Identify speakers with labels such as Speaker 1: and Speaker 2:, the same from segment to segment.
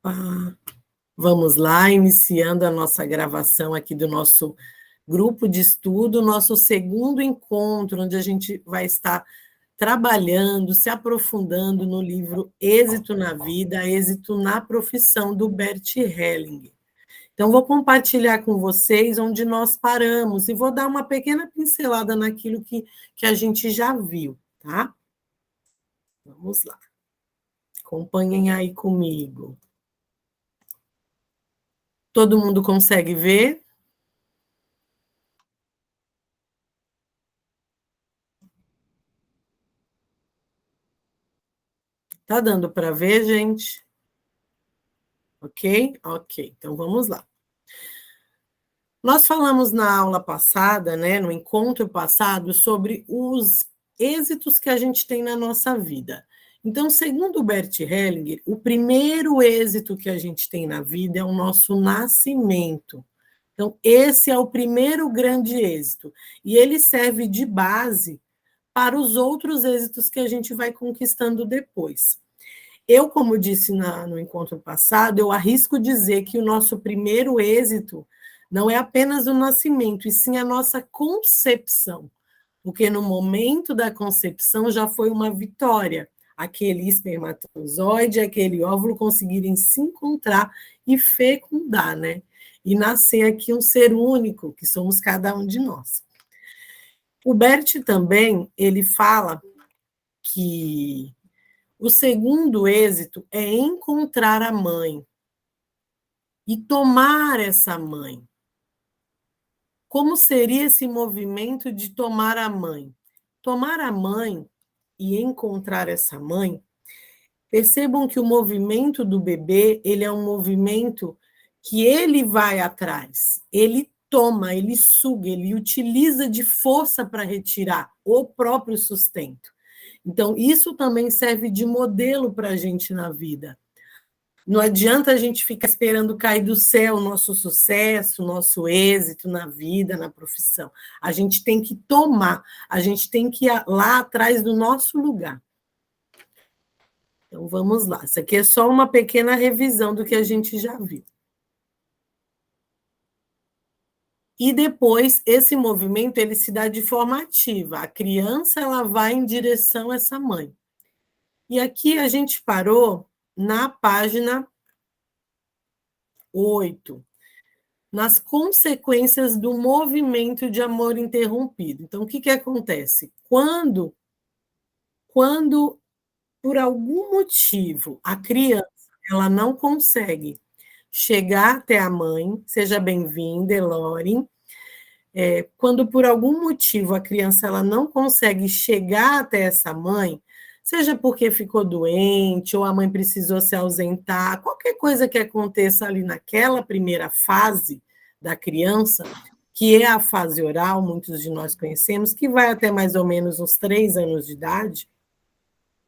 Speaker 1: Opa! Vamos lá, iniciando a nossa gravação aqui do nosso grupo de estudo, nosso segundo encontro, onde a gente vai estar trabalhando, se aprofundando no livro Êxito na Vida, Êxito na Profissão, do Bert Hellinger. Então, vou compartilhar com vocês onde nós paramos e vou dar uma pequena pincelada naquilo que a gente já viu, tá? Vamos lá. Acompanhem aí comigo. Todo mundo consegue ver? Tá dando para ver, gente? Ok? Ok, então vamos lá. Nós falamos na aula passada, né, no encontro passado, sobre os êxitos que a gente tem na nossa vida. Então, segundo o Bert Hellinger, o primeiro êxito que a gente tem na vida é o nosso nascimento. Então, esse é o primeiro grande êxito. E ele serve de base para os outros êxitos que a gente vai conquistando depois. Eu, como disse no encontro passado, eu arrisco dizer que o nosso primeiro êxito não é apenas o nascimento, e sim a nossa concepção, porque no momento da concepção já foi uma vitória, aquele espermatozoide, aquele óvulo conseguirem se encontrar e fecundar, né? E nascer aqui um ser único, que somos cada um de nós. O Bert também, ele fala que o segundo êxito é encontrar a mãe e tomar essa mãe. Como seria esse movimento de tomar a mãe? Tomar a mãe e encontrar essa mãe, percebam que o movimento do bebê, ele é um movimento que ele vai atrás, ele toma, ele suga, ele utiliza de força para retirar o próprio sustento. Então, isso também serve de modelo para a gente na vida. Não adianta a gente ficar esperando cair do céu o nosso sucesso, o nosso êxito na vida, na profissão. A gente tem que tomar, a gente tem que ir lá atrás do nosso lugar. Então, vamos lá. Isso aqui é só uma pequena revisão do que a gente já viu. E depois, esse movimento, ele se dá de forma ativa. A criança, ela vai em direção a essa mãe. E aqui a gente parou na página 8, nas consequências do movimento de amor interrompido. Então, o que acontece? Quando, por algum motivo, a criança ela não consegue chegar até a mãe, seja bem-vinda, Elore, quando por algum motivo a criança ela não consegue chegar até essa mãe, seja porque ficou doente ou a mãe precisou se ausentar, qualquer coisa que aconteça ali naquela primeira fase da criança, que é a fase oral, muitos de nós conhecemos, que vai até mais ou menos uns 3 anos de idade,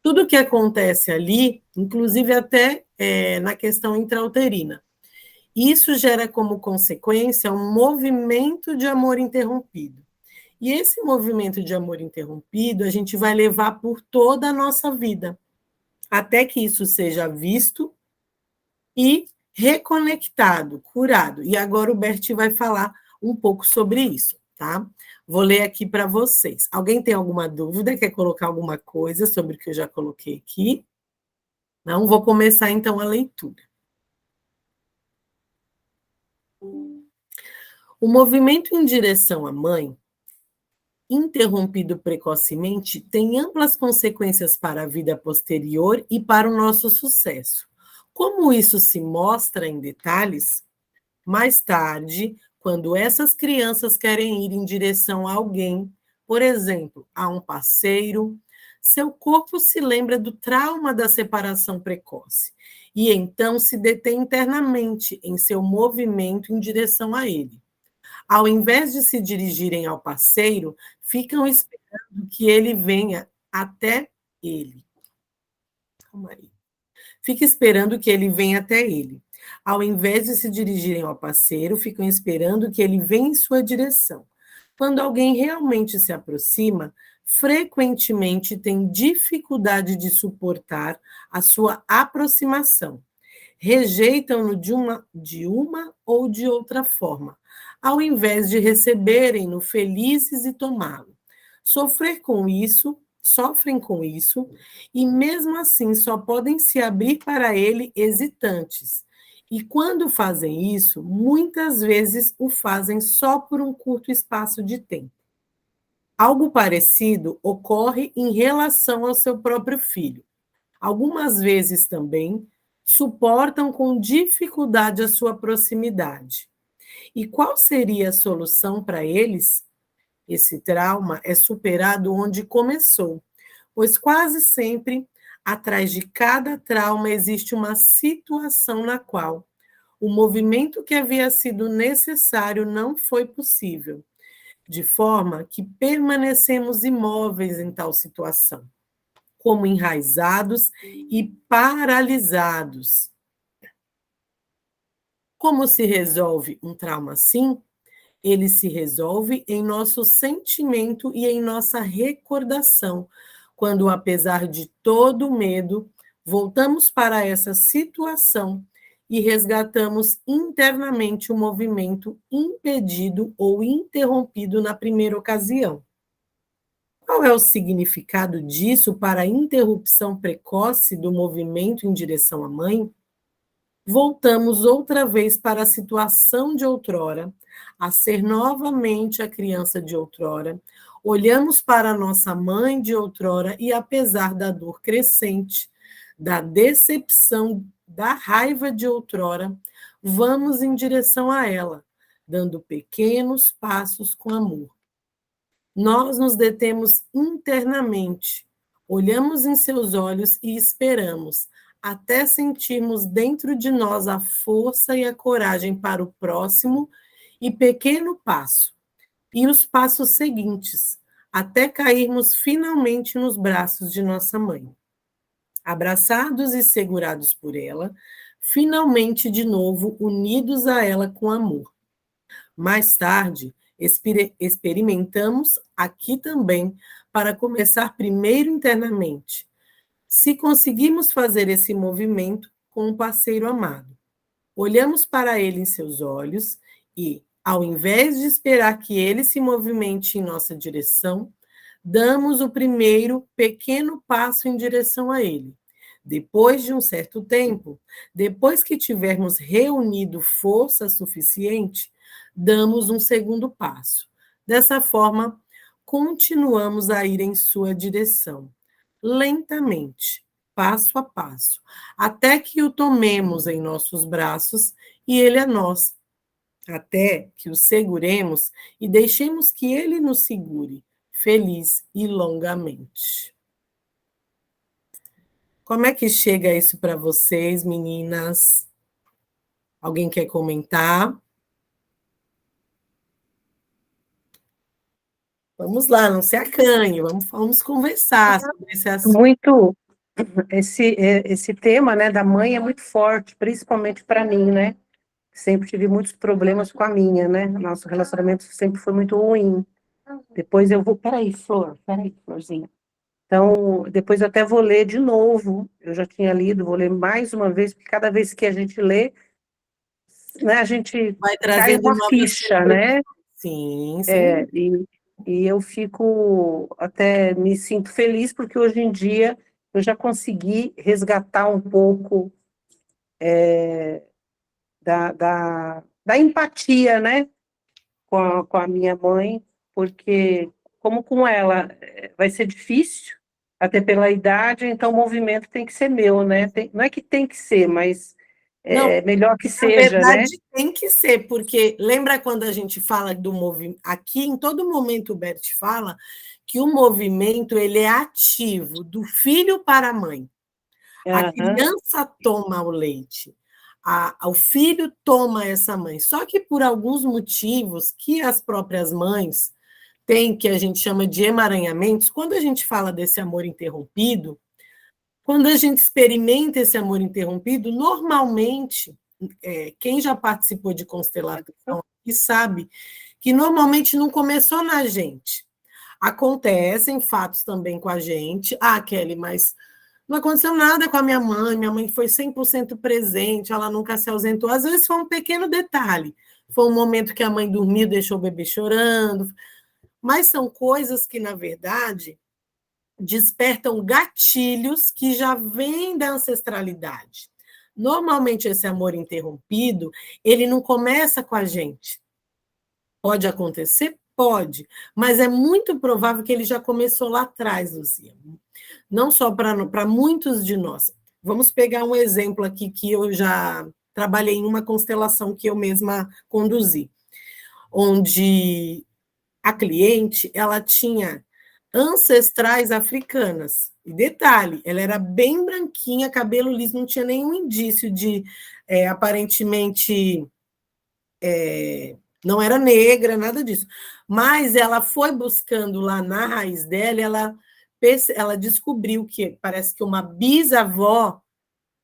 Speaker 1: tudo que acontece ali, inclusive até na questão intrauterina, isso gera como consequência um movimento de amor interrompido. E esse movimento de amor interrompido a gente vai levar por toda a nossa vida, até que isso seja visto e reconectado, curado. E agora o Bert vai falar um pouco sobre isso, tá? Vou ler aqui para vocês. Alguém tem alguma dúvida? Quer colocar alguma coisa sobre o que eu já coloquei aqui? Não? Vou começar então a leitura. O movimento em direção à mãe, interrompido precocemente, tem amplas consequências para a vida posterior e para o nosso sucesso. Como isso se mostra em detalhes? Mais tarde, quando essas crianças querem ir em direção a alguém, por exemplo, a um parceiro, seu corpo se lembra do trauma da separação precoce e então se detém internamente em seu movimento em direção a ele. Ao invés de se dirigirem ao parceiro, ficam esperando que ele venha até ele. Calma aí. Fica esperando que ele venha até ele. Ao invés de se dirigirem ao parceiro, ficam esperando que ele venha em sua direção. Quando alguém realmente se aproxima, frequentemente tem dificuldade de suportar a sua aproximação. rejeitam-no de uma ou de outra forma, ao invés de receberem-no felizes e tomá-lo. Sofrem com isso, e mesmo assim só podem se abrir para ele hesitantes. E quando fazem isso, muitas vezes o fazem só por um curto espaço de tempo. Algo parecido ocorre em relação ao seu próprio filho. Algumas vezes também suportam com dificuldade a sua proximidade. E qual seria a solução para eles? Esse trauma é superado onde começou, pois quase sempre, atrás de cada trauma, existe uma situação na qual o movimento que havia sido necessário não foi possível, de forma que permanecemos imóveis em tal situação, como enraizados e paralisados. Como se resolve um trauma assim? Ele se resolve em nosso sentimento e em nossa recordação, quando, apesar de todo o medo, voltamos para essa situação e resgatamos internamente o movimento impedido ou interrompido na primeira ocasião. Qual é o significado disso para a interrupção precoce do movimento em direção à mãe? Voltamos outra vez para a situação de outrora, a ser novamente a criança de outrora. Olhamos para nossa mãe de outrora e, apesar da dor crescente, da decepção, da raiva de outrora, vamos em direção a ela, dando pequenos passos com amor. Nós nos detemos internamente, olhamos em seus olhos e esperamos, até sentirmos dentro de nós a força e a coragem para o próximo e pequeno passo, e os passos seguintes, até cairmos finalmente nos braços de nossa mãe. Abraçados e segurados por ela, finalmente de novo unidos a ela com amor. Mais tarde, experimentamos aqui também, para começar primeiro internamente, se conseguimos fazer esse movimento com um parceiro amado. Olhamos para ele em seus olhos e, ao invés de esperar que ele se movimente em nossa direção, damos o primeiro pequeno passo em direção a ele. Depois de um certo tempo, depois que tivermos reunido força suficiente, damos um segundo passo. Dessa forma, continuamos a ir em sua direção, lentamente, passo a passo, até que o tomemos em nossos braços e ele a nós, até que o seguremos e deixemos que ele nos segure, feliz e longamente. Como é que chega isso para vocês, meninas? Alguém quer comentar? Vamos lá, não se acanhe, vamos conversar sobre esse assunto.
Speaker 2: Muito, esse tema, né, da mãe é muito forte, principalmente para mim, né? Sempre tive muitos problemas com a minha, né? Nosso relacionamento sempre foi muito ruim. Depois eu vou... Peraí, Florzinha. Então, depois eu até vou ler de novo. Eu já tinha lido, vou ler mais uma vez, porque cada vez que a gente lê, né, a gente
Speaker 1: Vai
Speaker 2: cai
Speaker 1: trazendo
Speaker 2: uma
Speaker 1: novas
Speaker 2: ficha, né?
Speaker 1: Sim, sim.
Speaker 2: E eu fico, até me sinto feliz, porque hoje em dia eu já consegui resgatar um pouco da empatia, né, com a minha mãe, porque, como com ela vai ser difícil, até pela idade, então o movimento tem que ser meu, né? Não é que tem que ser, mas
Speaker 1: Não,
Speaker 2: é melhor que
Speaker 1: na
Speaker 2: seja, né?
Speaker 1: verdade, tem que ser, porque lembra quando a gente fala do movimento? Aqui, em todo momento, o Bert fala que o movimento ele é ativo, do filho para a mãe. A criança toma o leite, o filho toma essa mãe. Só que por alguns motivos que as próprias mães têm, que a gente chama de emaranhamentos, quando a gente fala desse amor interrompido, quando a gente experimenta esse amor interrompido, normalmente, quem já participou de constelação e sabe que normalmente não começou na gente. Acontecem fatos também com a gente. Ah, Kelly, mas Não aconteceu nada com a minha mãe foi 100% presente, ela nunca se ausentou. Às vezes foi um pequeno detalhe, foi um momento que a mãe dormiu, deixou o bebê chorando, mas são coisas que, na verdade, despertam gatilhos que já vêm da ancestralidade. Normalmente, esse amor interrompido, ele não começa com a gente. Pode acontecer? Pode, mas é muito provável que ele já começou lá atrás, Luzia. Não só para muitos de nós. Vamos pegar um exemplo aqui que eu já trabalhei em uma constelação que eu mesma conduzi, onde a cliente ela tinha ancestrais africanas. E detalhe, ela era bem branquinha, cabelo liso, não tinha nenhum indício de, aparentemente, não era negra, nada disso. Mas ela foi buscando lá na raiz dela, ela descobriu que parece que uma bisavó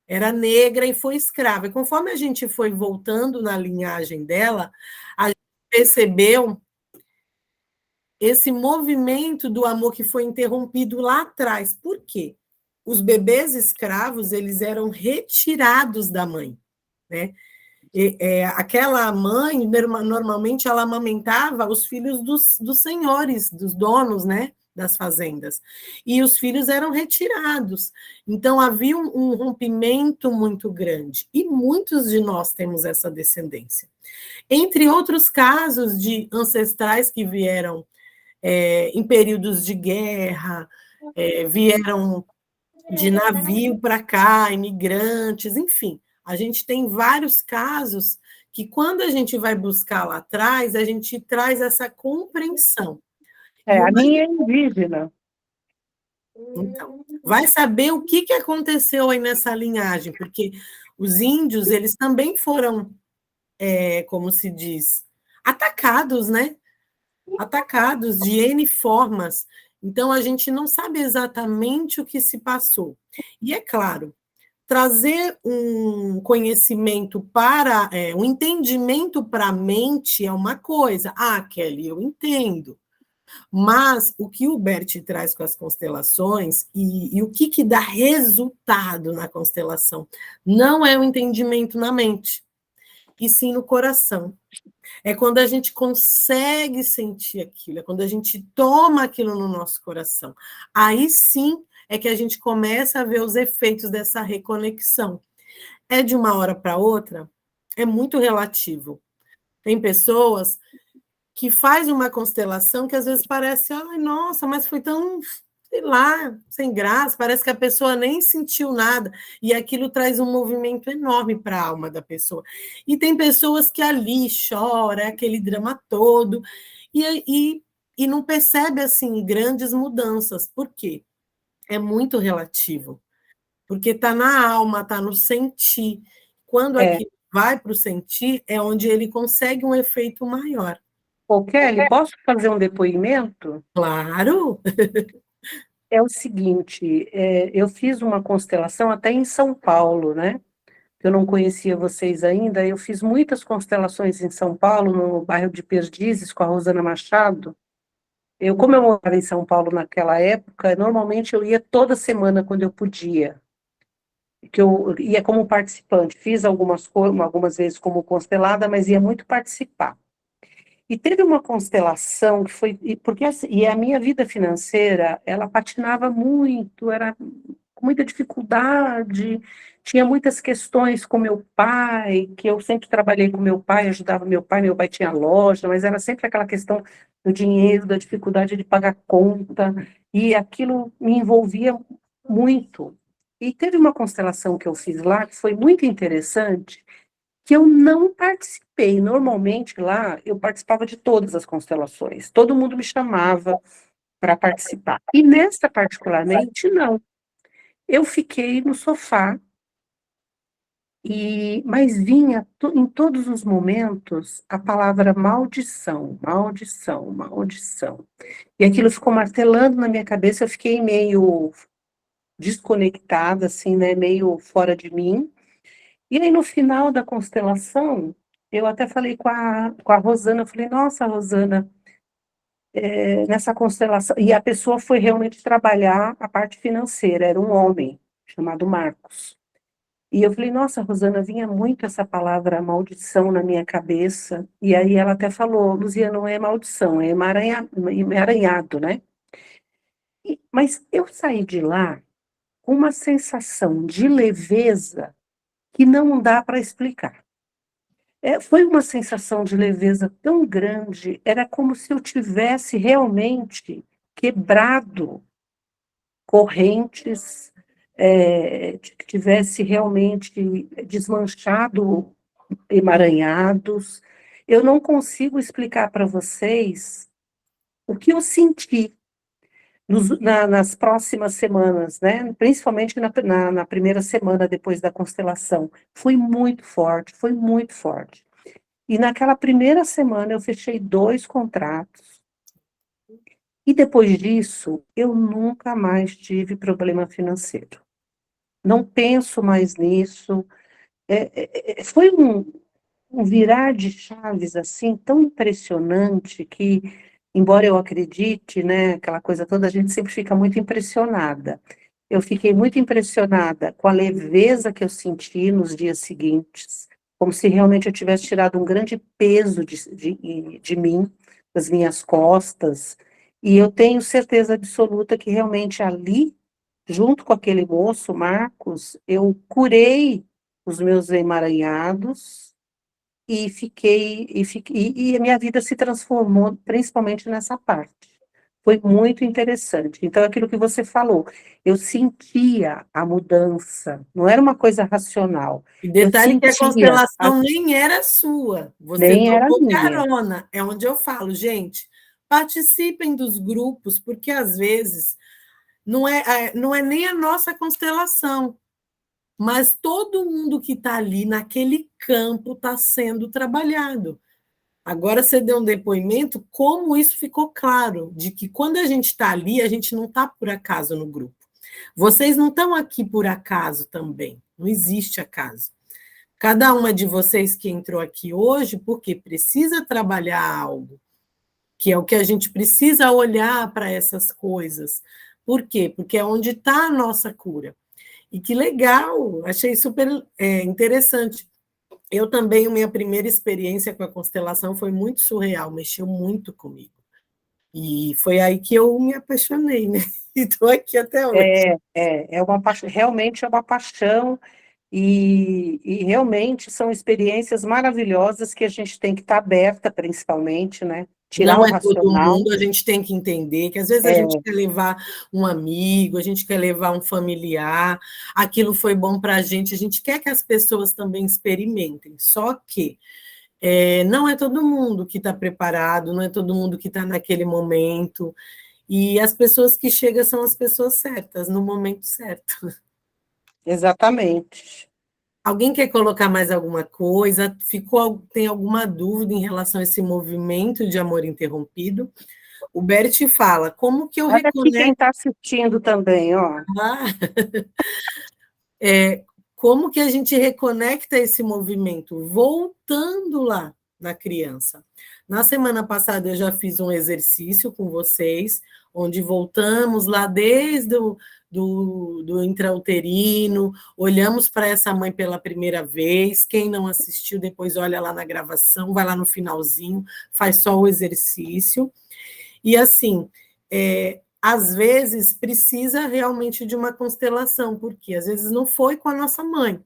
Speaker 1: era negra e foi escrava. E conforme a gente foi voltando na linhagem dela, a gente percebeu esse movimento do amor que foi interrompido lá atrás. Por quê? Os bebês escravos, eles eram retirados da mãe, né? Aquela mãe, normalmente, ela amamentava os filhos dos senhores, dos donos, né, das fazendas, e os filhos eram retirados. Então, havia um rompimento muito grande, e muitos de nós temos essa descendência. Entre outros casos de ancestrais que vieram em períodos de guerra, vieram de navio para cá, imigrantes, enfim. A gente tem vários casos que, quando a gente vai buscar lá atrás, a gente traz essa compreensão.
Speaker 2: A minha é indígena.
Speaker 1: Então, vai saber o que aconteceu aí nessa linhagem, porque os índios, eles também foram, como se diz, atacados, né? Atacados de N formas. Então, a gente não sabe exatamente o que se passou. E, é claro, trazer um conhecimento para, um entendimento para a mente é uma coisa. Ah, Kelly, eu entendo. Mas o que o Bert traz com as constelações e o que dá resultado na constelação não é o entendimento na mente, e sim no coração. É quando a gente consegue sentir aquilo, é quando a gente toma aquilo no nosso coração. Aí sim é que a gente começa a ver os efeitos dessa reconexão. É de uma hora para outra? É muito relativo. Tem pessoas que fazem uma constelação que às vezes parece, ai, nossa, mas foi tão, sei lá, sem graça, parece que a pessoa nem sentiu nada, e aquilo traz um movimento enorme para a alma da pessoa. E tem pessoas que ali chora, aquele drama todo, e não percebe, assim, grandes mudanças. Por quê? É muito relativo, porque está na alma, está no sentir. Quando aquilo vai para o sentir, é onde ele consegue um efeito maior.
Speaker 2: Ô, Kelly, posso fazer um depoimento?
Speaker 1: Claro!
Speaker 2: É o seguinte, eu fiz uma constelação até em São Paulo, né? Eu não conhecia vocês ainda, eu fiz muitas constelações em São Paulo, no bairro de Perdizes, com a Rosana Machado. Como eu morava em São Paulo naquela época, normalmente eu ia toda semana quando eu podia, que eu ia como participante, fiz algumas vezes como constelada, mas ia muito participar. E teve uma constelação que foi, porque assim, e a minha vida financeira, ela patinava muito, era com muita dificuldade, tinha muitas questões com meu pai, que eu sempre trabalhei com ajudava meu pai tinha loja, mas era sempre aquela questão do dinheiro, da dificuldade de pagar conta, e aquilo me envolvia muito. E teve uma constelação que eu fiz lá, que foi muito interessante, que eu não participei. Normalmente lá eu participava de todas as constelações, todo mundo me chamava para participar. E nesta particularmente, não. Eu fiquei no sofá, mas vinha em todos os momentos a palavra maldição, maldição, maldição. E aquilo ficou martelando na minha cabeça, eu fiquei meio desconectada, assim, né, meio fora de mim. E aí, no final da constelação, eu até falei com a Rosana, eu falei, nossa, Rosana, nessa constelação... E a pessoa foi realmente trabalhar a parte financeira, era um homem. chamado Marcos. E eu falei, nossa, Rosana, vinha muito essa palavra maldição na minha cabeça. E aí ela até falou, Luzia, não é maldição, é emaranhado, né? Mas eu saí de lá com uma sensação de leveza que não dá para explicar. Foi uma sensação de leveza tão grande, era como se eu tivesse realmente quebrado correntes, que tivesse realmente desmanchado emaranhados. Eu não consigo explicar para vocês o que eu senti nas próximas semanas, né? Principalmente na primeira semana depois da constelação. Foi muito forte, foi muito forte. E naquela primeira semana eu fechei 2 contratos. E depois disso, eu nunca mais tive problema financeiro. Não penso mais nisso. Foi um virar de chaves assim tão impressionante que, embora eu acredite, né, aquela coisa toda, a gente sempre fica muito impressionada. Eu fiquei muito impressionada com a leveza que eu senti nos dias seguintes, como se realmente eu tivesse tirado um grande peso de mim, das minhas costas, e eu tenho certeza absoluta que realmente ali, junto com aquele moço, Marcos, eu curei os meus emaranhados, e a minha vida se transformou principalmente nessa parte. Foi muito interessante. Então, aquilo que você falou, eu sentia a mudança, não era uma coisa racional.
Speaker 1: E
Speaker 2: Eu
Speaker 1: detalhe que a
Speaker 2: sentia,
Speaker 1: constelação nem era sua, você
Speaker 2: nem era
Speaker 1: tomou
Speaker 2: minha.
Speaker 1: carona. É onde eu falo, gente, participem dos grupos, porque às vezes não é nem a nossa constelação, mas todo mundo que está ali naquele campo está sendo trabalhado. Agora você deu um depoimento, como isso ficou claro, de que quando a gente está ali, a gente não está por acaso no grupo. Vocês não estão aqui por acaso também, não existe acaso. Cada uma de vocês que entrou aqui hoje, porque precisa trabalhar algo, que é o que a gente precisa olhar para essas coisas. Por quê? Porque é onde está a nossa cura. E que legal, achei super interessante. Eu também, minha primeira experiência com a constelação foi muito surreal, mexeu muito comigo. E foi aí que eu me apaixonei, né? E estou aqui até hoje.
Speaker 2: É uma paixão, realmente é uma paixão, e realmente são experiências maravilhosas que a gente tem que estar aberta, principalmente, né? Tirar
Speaker 1: Não
Speaker 2: o
Speaker 1: é todo
Speaker 2: racional.
Speaker 1: mundo, a gente tem que entender que às vezes a gente quer levar um amigo, a gente quer levar um familiar, aquilo foi bom para a gente quer que as pessoas também experimentem, só que não é todo mundo que está preparado, não é todo mundo que está naquele momento, e as pessoas que chegam são as pessoas certas, no momento certo.
Speaker 2: Exatamente.
Speaker 1: Alguém quer colocar mais alguma coisa? Tem alguma dúvida em relação a esse movimento de amor interrompido? O Bert fala, como que eu
Speaker 2: Olha aqui quem
Speaker 1: reconecto,
Speaker 2: está assistindo também, ó.
Speaker 1: como que a gente reconecta esse movimento? Voltando lá na criança. Na semana passada eu já fiz um exercício com vocês, onde voltamos lá desde do intrauterino, olhamos para essa mãe pela primeira vez. Quem não assistiu, depois olha lá na gravação, vai lá no finalzinho, faz só o exercício. E assim, às vezes precisa realmente de uma constelação, porque às vezes não foi com a nossa mãe,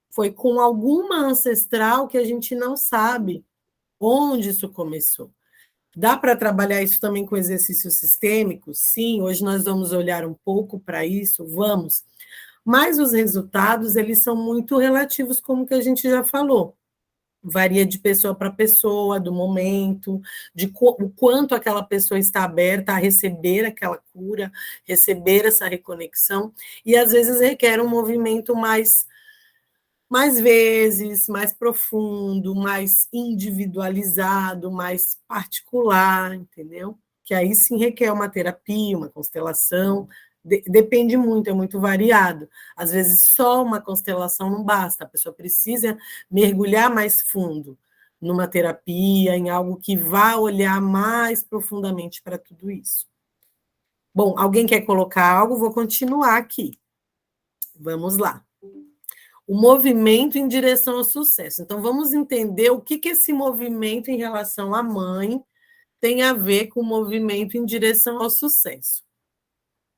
Speaker 1: foi com alguma ancestral que a gente não sabe onde isso começou. Dá para trabalhar isso também com exercícios sistêmicos? Sim, hoje nós vamos olhar um pouco para isso, vamos. Mas os resultados, eles são muito relativos, como que a gente já falou. Varia de pessoa para pessoa, do momento, o quanto aquela pessoa está aberta a receber aquela cura, receber essa reconexão, e às vezes requer um movimento mais vezes, mais profundo, mais individualizado, mais particular, entendeu? Que aí sim requer uma terapia, uma constelação, depende muito, é muito variado. Às vezes só uma constelação não basta, a pessoa precisa mergulhar mais fundo numa terapia, em algo que vá olhar mais profundamente para tudo isso. Bom, alguém quer colocar algo? Vou continuar aqui. Vamos lá. O movimento em direção ao sucesso. Então, vamos entender o que esse movimento em relação à mãe tem a ver com o movimento em direção ao sucesso.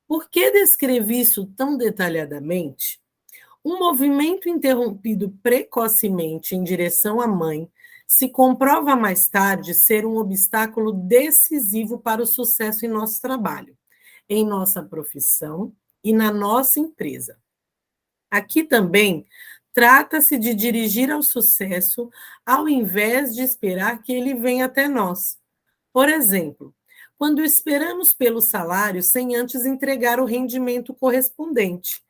Speaker 1: Por que descrevi isso tão detalhadamente? Um movimento interrompido precocemente em direção à mãe se comprova mais tarde ser um obstáculo decisivo para o sucesso em nosso trabalho, em nossa profissão e na nossa empresa. Aqui também trata-se de dirigir ao sucesso ao invés de esperar que ele venha até nós. Por exemplo, quando esperamos pelo salário sem antes entregar o rendimento correspondente.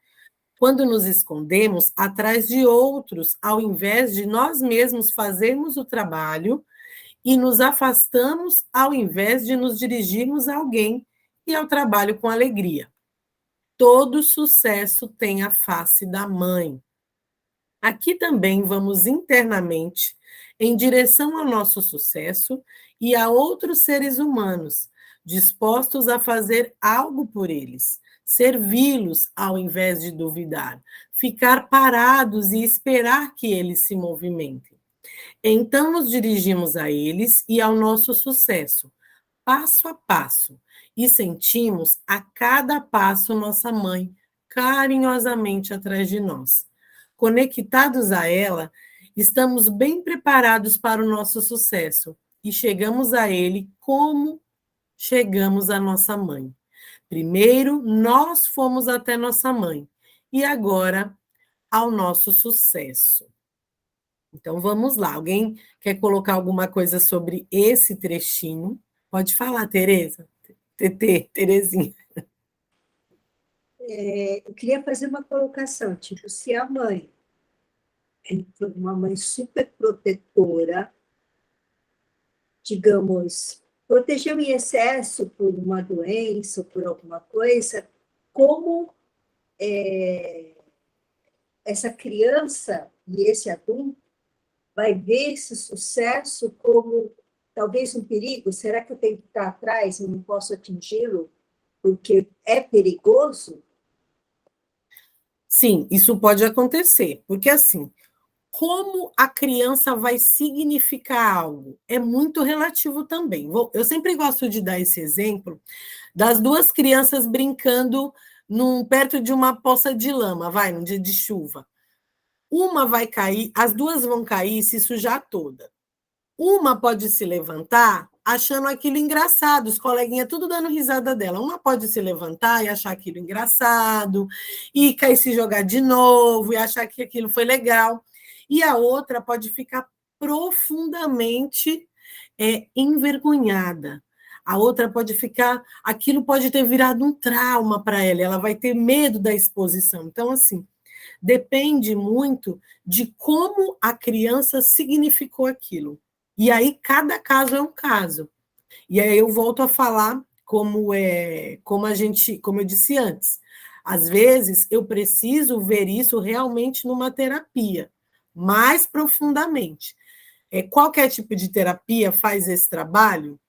Speaker 1: Quando nos escondemos atrás de outros, ao invés de nós mesmos fazermos o trabalho, e nos afastamos ao invés de nos dirigirmos a alguém e ao trabalho com alegria. Todo sucesso tem a face da mãe. Aqui também vamos internamente em direção ao nosso sucesso e a outros seres humanos, dispostos a fazer algo por eles, servi-los ao invés de duvidar, ficar parados e esperar que eles se movimentem. Então nos dirigimos a eles e ao nosso sucesso, passo a passo, e sentimos a cada passo nossa mãe carinhosamente atrás de nós. Conectados a ela, estamos bem preparados para o nosso sucesso e chegamos a ele como chegamos à nossa mãe. Primeiro, nós fomos até nossa mãe e agora ao nosso sucesso. Então vamos lá. Alguém quer colocar alguma coisa sobre esse trechinho? Pode falar, Tereza. Terezinha.
Speaker 3: Eu queria fazer uma colocação, tipo, se a mãe for uma mãe super protetora, digamos, protegeu em excesso por uma doença ou por alguma coisa, como essa criança e esse adulto vai ver esse sucesso como talvez um perigo? Será que eu tenho que estar atrás e não posso atingi-lo porque é perigoso?
Speaker 1: Sim, isso pode acontecer, porque assim, como a criança vai significar algo é muito relativo também. Eu sempre gosto de dar esse exemplo das duas crianças brincando perto de uma poça de lama, num dia de chuva. Uma vai cair, as duas vão cair e se sujar toda. Uma pode se levantar achando aquilo engraçado, os coleguinhas tudo dando risada dela. Uma pode se levantar e achar aquilo engraçado, e cair se jogar de novo, e achar que aquilo foi legal. E a outra pode ficar profundamente envergonhada. A outra pode ficar... Aquilo pode ter virado um trauma para ela vai ter medo da exposição. Então, assim, depende muito de como a criança significou aquilo. E aí, cada caso é um caso. E aí eu volto a falar como eu disse antes. Às vezes, eu preciso ver isso realmente numa terapia, mais profundamente. Qualquer tipo de terapia faz esse trabalho?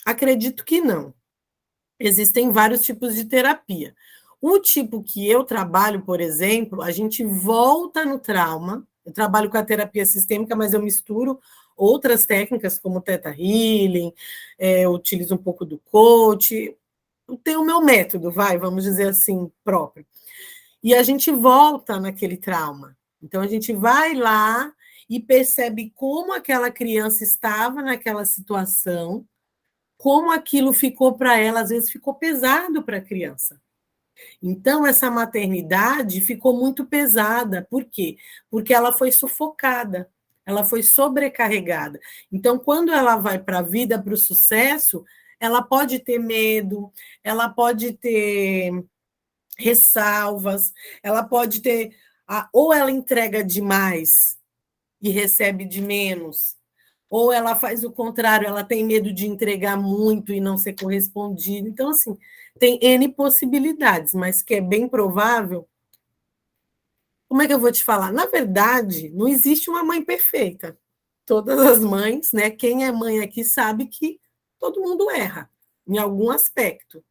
Speaker 1: Acredito que não. Existem vários tipos de terapia. O tipo que eu trabalho, por exemplo, a gente volta no trauma. Eu trabalho com a terapia sistêmica, mas eu misturo outras técnicas, como o Theta Healing, eu utilizo um pouco do coach. Tem o meu método, vamos dizer assim, próprio. E a gente volta naquele trauma. Então, a gente vai lá e percebe como aquela criança estava naquela situação, como aquilo ficou para ela, às vezes ficou pesado para a criança. Então, essa maternidade ficou muito pesada. Por quê? Porque ela foi sufocada, ela foi sobrecarregada. Então, quando ela vai para a vida, para o sucesso, ela pode ter medo, ela pode ter ressalvas, ela pode ter... Ou ela entrega demais e recebe de menos, ou ela faz o contrário, ela tem medo de entregar muito e não ser correspondida. Então, assim, tem N possibilidades, mas que é bem provável. Como é que eu vou te falar? Na verdade, não existe uma mãe perfeita. Todas as mães, né? Quem é mãe aqui sabe que todo mundo erra em algum aspecto.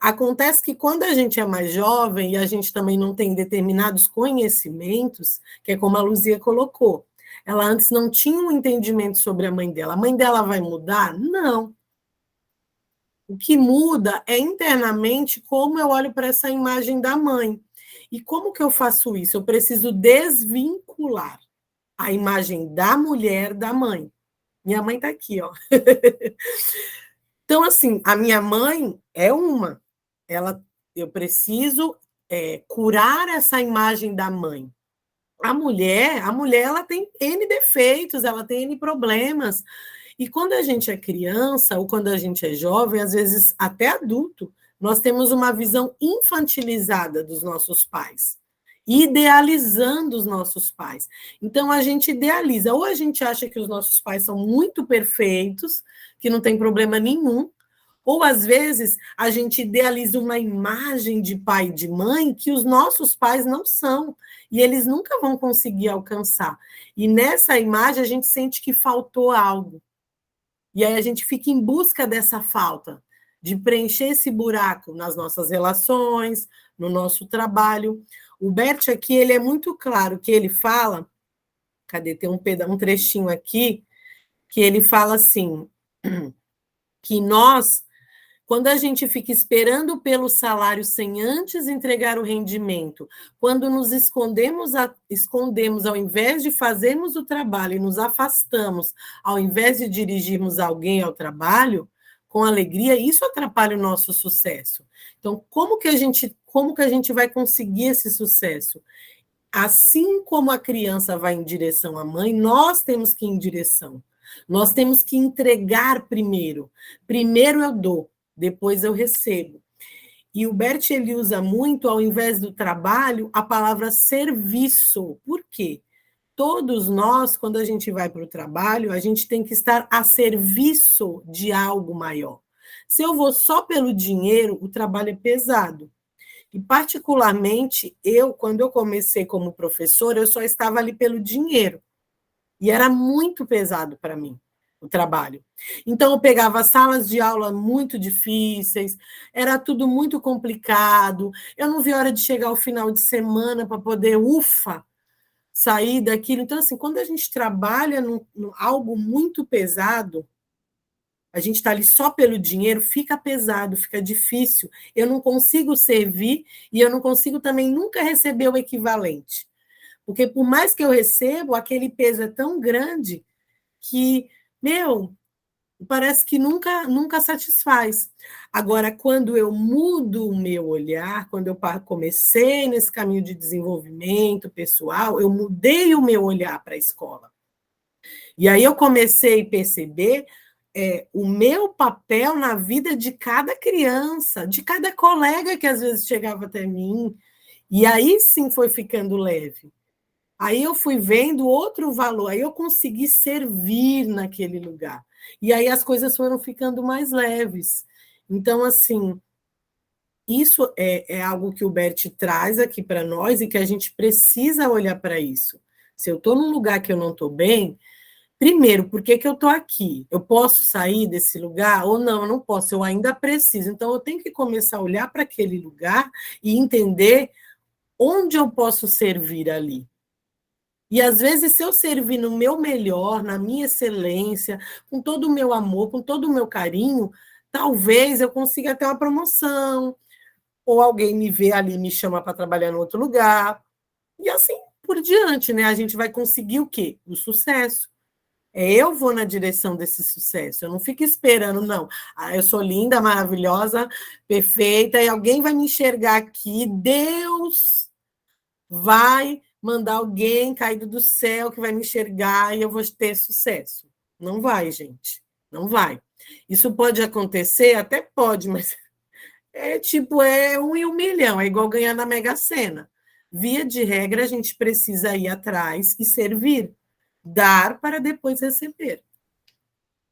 Speaker 1: Acontece que quando a gente é mais jovem e a gente também não tem determinados conhecimentos, que é como a Luzia colocou, ela antes não tinha um entendimento sobre a mãe dela. A mãe dela vai mudar? Não. O que muda é internamente como eu olho para essa imagem da mãe. E como que eu faço isso? Eu preciso desvincular a imagem da mulher da mãe. Minha mãe está aqui, ó. Então, assim, a minha mãe é uma. Eu preciso curar essa imagem da mãe. A mulher, ela tem N defeitos, ela tem N problemas. E quando a gente é criança, ou quando a gente é jovem, às vezes até adulto, nós temos uma visão infantilizada dos nossos pais, idealizando os nossos pais. Então, a gente idealiza, ou a gente acha que os nossos pais são muito perfeitos, que não tem problema nenhum, ou às vezes a gente idealiza uma imagem de pai e de mãe que os nossos pais não são, e eles nunca vão conseguir alcançar. E nessa imagem a gente sente que faltou algo. E aí a gente fica em busca dessa falta, de preencher esse buraco nas nossas relações, no nosso trabalho. O Bert aqui, ele é muito claro que ele fala, cadê? Tem um trechinho aqui, que ele fala assim, que nós, quando a gente fica esperando pelo salário sem antes entregar o rendimento, quando nos escondemos ao invés de fazermos o trabalho e nos afastamos, ao invés de dirigirmos alguém ao trabalho, com alegria, isso atrapalha o nosso sucesso. Então, como que a gente vai conseguir esse sucesso? Assim como a criança vai em direção à mãe, nós temos que ir em direção. Nós temos que entregar primeiro. Primeiro eu dou, depois eu recebo. E o Bert, ele usa muito, ao invés do trabalho, a palavra serviço. Por quê? Todos nós, quando a gente vai para o trabalho, a gente tem que estar a serviço de algo maior. Se eu vou só pelo dinheiro, o trabalho é pesado. E, particularmente, quando eu comecei como professora, eu só estava ali pelo dinheiro. E era muito pesado para mim o trabalho. Então, eu pegava salas de aula muito difíceis, era tudo muito complicado, eu não vi a hora de chegar ao final de semana para poder, sair daquilo. Então, assim, quando a gente trabalha no algo muito pesado, a gente está ali só pelo dinheiro, fica pesado, fica difícil. Eu não consigo servir e eu não consigo também nunca receber o equivalente. Porque por mais que eu recebo, aquele peso é tão grande que, parece que nunca satisfaz. Agora, quando eu mudo o meu olhar, quando eu comecei nesse caminho de desenvolvimento pessoal, eu mudei o meu olhar para a escola. E aí eu comecei a perceber o meu papel na vida de cada criança, de cada colega que às vezes chegava até mim. E aí sim foi ficando leve. Aí eu fui vendo outro valor, aí eu consegui servir naquele lugar. E aí as coisas foram ficando mais leves. Então, assim, isso é algo que o Bert traz aqui para nós e que a gente precisa olhar para isso. Se eu estou num lugar que eu não estou bem, primeiro, por que eu estou aqui? Eu posso sair desse lugar ou não? Eu não posso, eu ainda preciso. Então, eu tenho que começar a olhar para aquele lugar e entender onde eu posso servir ali. E, às vezes, se eu servir no meu melhor, na minha excelência, com todo o meu amor, com todo o meu carinho, talvez eu consiga ter uma promoção, ou alguém me vê ali e me chama para trabalhar em outro lugar. E assim por diante, né? A gente vai conseguir o quê? O sucesso. Eu vou na direção desse sucesso, eu não fico esperando, não. Eu sou linda, maravilhosa, perfeita, e alguém vai me enxergar aqui, Deus vai mandar alguém caído do céu que vai me enxergar e eu vou ter sucesso. Não vai, gente, não vai. Isso pode acontecer? Até pode, mas é 1 em 1 milhão, é igual ganhar na Mega Sena. Via de regra, a gente precisa ir atrás e servir. Dar para depois receber.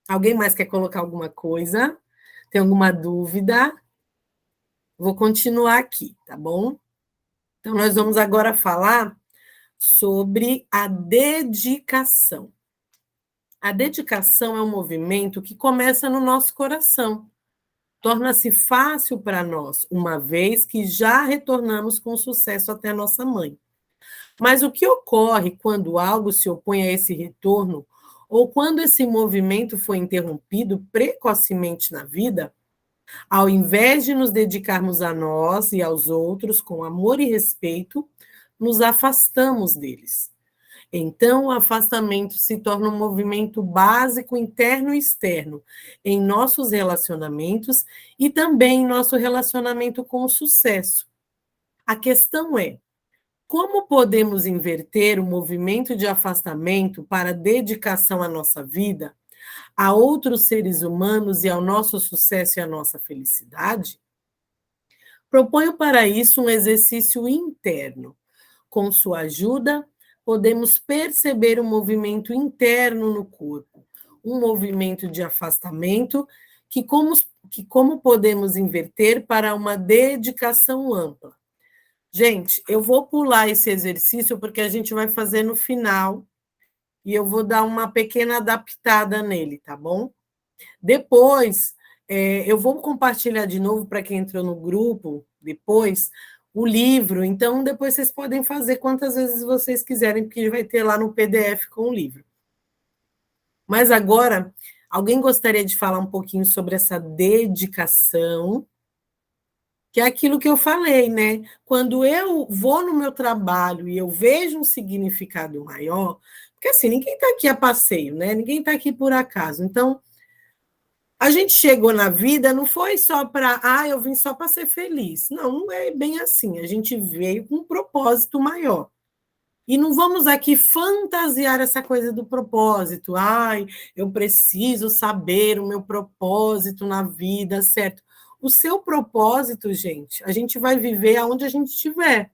Speaker 1: Alguém mais quer colocar alguma coisa? Tem alguma dúvida? Vou continuar aqui, tá bom? Então, nós vamos agora falar sobre a dedicação. A dedicação é um movimento que começa no nosso coração. torna-se fácil para nós, uma vez que já retornamos com sucesso até a nossa mãe. Mas o que ocorre quando algo se opõe a esse retorno, ou quando esse movimento foi interrompido precocemente na vida, ao invés de nos dedicarmos a nós e aos outros com amor e respeito, nos afastamos deles. Então, o afastamento se torna um movimento básico interno e externo em nossos relacionamentos e também em nosso relacionamento com o sucesso. A questão é: como podemos inverter o movimento de afastamento para dedicação à nossa vida, a outros seres humanos e ao nosso sucesso e à nossa felicidade? Proponho para isso um exercício interno. Com sua ajuda, podemos perceber um movimento interno no corpo, um movimento de afastamento que como podemos inverter para uma dedicação ampla. Gente, eu vou pular esse exercício porque a gente vai fazer no final e eu vou dar uma pequena adaptada nele, tá bom? Depois, eu vou compartilhar de novo para quem entrou no grupo depois o livro, então depois vocês podem fazer quantas vezes vocês quiserem, porque vai ter lá no PDF com o livro. Mas agora, alguém gostaria de falar um pouquinho sobre essa dedicação, que é aquilo que eu falei, né? Quando eu vou no meu trabalho e eu vejo um significado maior, porque assim, ninguém está aqui a passeio, né? Ninguém está aqui por acaso. Então, a gente chegou na vida, não foi só para, eu vim só para ser feliz. Não, não é bem assim. A gente veio com um propósito maior. E não vamos aqui fantasiar essa coisa do propósito. Eu preciso saber o meu propósito na vida, certo? O seu propósito, gente, a gente vai viver aonde a gente estiver.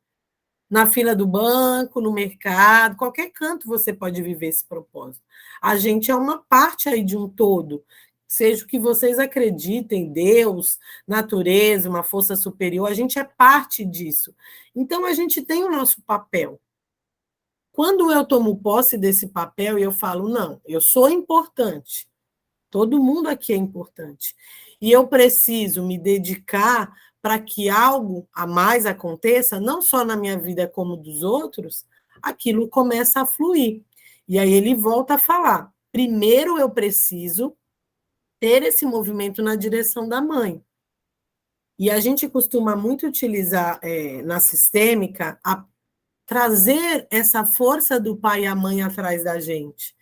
Speaker 1: Na fila do banco, no mercado, qualquer canto você pode viver esse propósito. A gente é uma parte aí de um todo. Seja o que vocês acreditem, Deus, natureza, uma força superior, a gente é parte disso. Então, a gente tem o nosso papel. Quando eu tomo posse desse papel e eu falo, não, eu sou importante, todo mundo aqui é importante, e eu preciso me dedicar para que algo a mais aconteça, não só na minha vida como dos outros, aquilo começa a fluir. E aí ele volta a falar, primeiro eu preciso ter esse movimento na direção da mãe. E a gente costuma muito utilizar na sistêmica trazer essa força do pai e a mãe atrás da gente.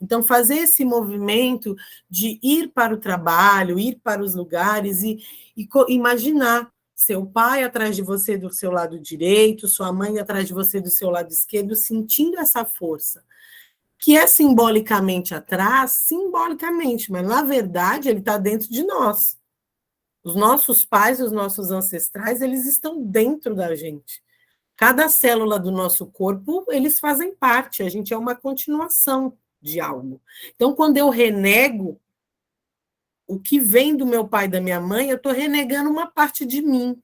Speaker 1: Então, fazer esse movimento de ir para o trabalho, ir para os lugares e imaginar seu pai atrás de você do seu lado direito, sua mãe atrás de você do seu lado esquerdo, sentindo essa força. Que é simbolicamente atrás, simbolicamente, mas na verdade ele está dentro de nós. Os nossos pais, os nossos ancestrais, eles estão dentro da gente. Cada célula do nosso corpo, eles fazem parte, a gente é uma continuação de algo. Então, quando eu renego o que vem do meu pai e da minha mãe, eu estou renegando uma parte de mim.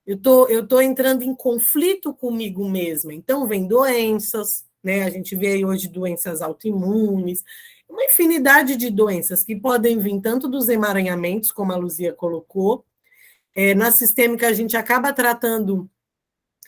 Speaker 1: Eu tô entrando em conflito comigo mesma. Então, vem doenças, né? A gente vê aí hoje doenças autoimunes, uma infinidade de doenças que podem vir tanto dos emaranhamentos, como a Luzia colocou. Na sistêmica, a gente acaba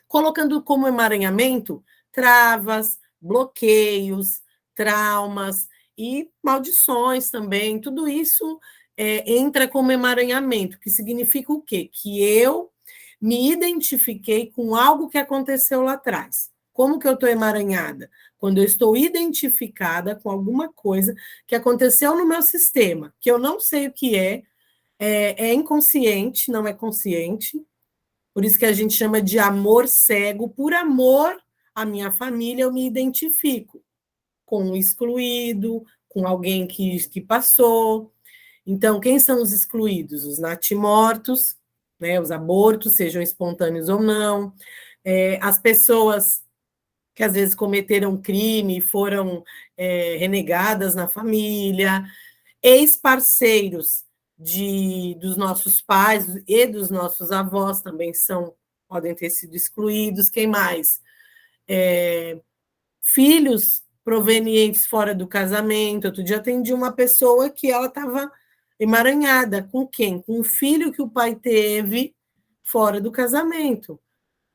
Speaker 1: colocando como emaranhamento travas, bloqueios, traumas e maldições também. Tudo isso entra como emaranhamento, que significa o quê? Que eu me identifiquei com algo que aconteceu lá atrás. Como que eu estou emaranhada? Quando eu estou identificada com alguma coisa que aconteceu no meu sistema, que eu não sei o que é inconsciente, não é consciente. Por isso que a gente chama de amor cego. Por amor à minha família, eu me identifico com o excluído, com alguém que passou. Então, quem são os excluídos? Os natimortos, né, os abortos, sejam espontâneos ou não, as pessoas que às vezes cometeram crime e foram renegadas na família, ex-parceiros dos nossos pais e dos nossos avós também podem ter sido excluídos. Quem mais? Filhos provenientes fora do casamento. Outro dia atendi uma pessoa que ela estava emaranhada. Com quem? Com o filho que o pai teve fora do casamento.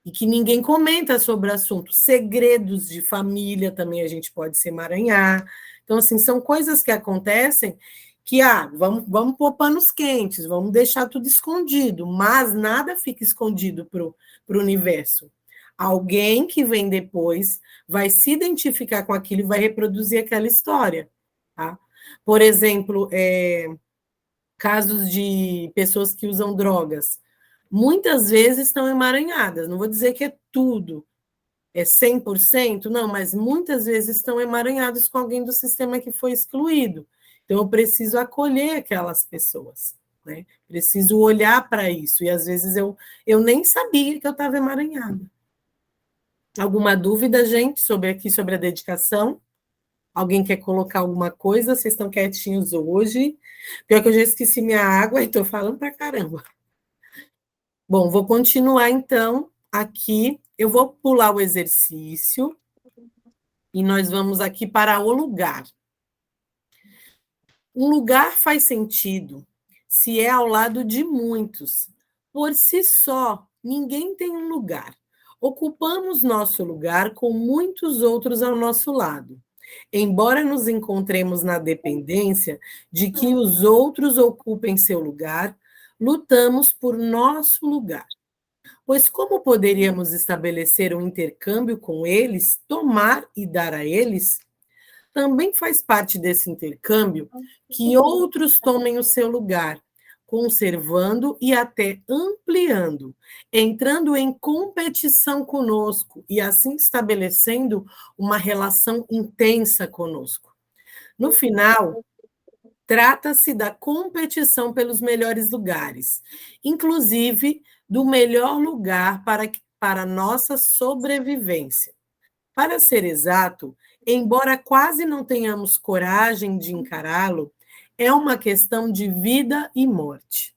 Speaker 1: E que ninguém comenta sobre o assunto. Segredos de família também a gente pode se emaranhar. Então, assim, são coisas que acontecem que, vamos pôr panos quentes, vamos deixar tudo escondido, mas nada fica escondido para o universo. Alguém que vem depois vai se identificar com aquilo e vai reproduzir aquela história. Tá? Por exemplo, casos de pessoas que usam drogas. Muitas vezes estão emaranhadas, não vou dizer que é tudo, é 100%, não, mas muitas vezes estão emaranhados com alguém do sistema que foi excluído. Então, eu preciso acolher aquelas pessoas, né? Preciso olhar para isso, e às vezes eu nem sabia que eu estava emaranhada. Alguma dúvida, gente, sobre a dedicação? Alguém quer colocar alguma coisa? Vocês estão quietinhos hoje? Pior que eu já esqueci minha água e estou falando para caramba. Bom, vou continuar então aqui. Eu vou pular o exercício e nós vamos aqui para o lugar. Um lugar faz sentido se é ao lado de muitos. Por si só, ninguém tem um lugar. Ocupamos nosso lugar com muitos outros ao nosso lado. Embora nos encontremos na dependência de que os outros ocupem seu lugar, lutamos por nosso lugar. Pois como poderíamos estabelecer um intercâmbio com eles, tomar e dar a eles? Também faz parte desse intercâmbio que outros tomem o seu lugar, conservando e até ampliando, entrando em competição conosco e assim estabelecendo uma relação intensa conosco. No final, trata-se da competição pelos melhores lugares, inclusive do melhor lugar para a nossa sobrevivência. Para ser exato, embora quase não tenhamos coragem de encará-lo, é uma questão de vida e morte.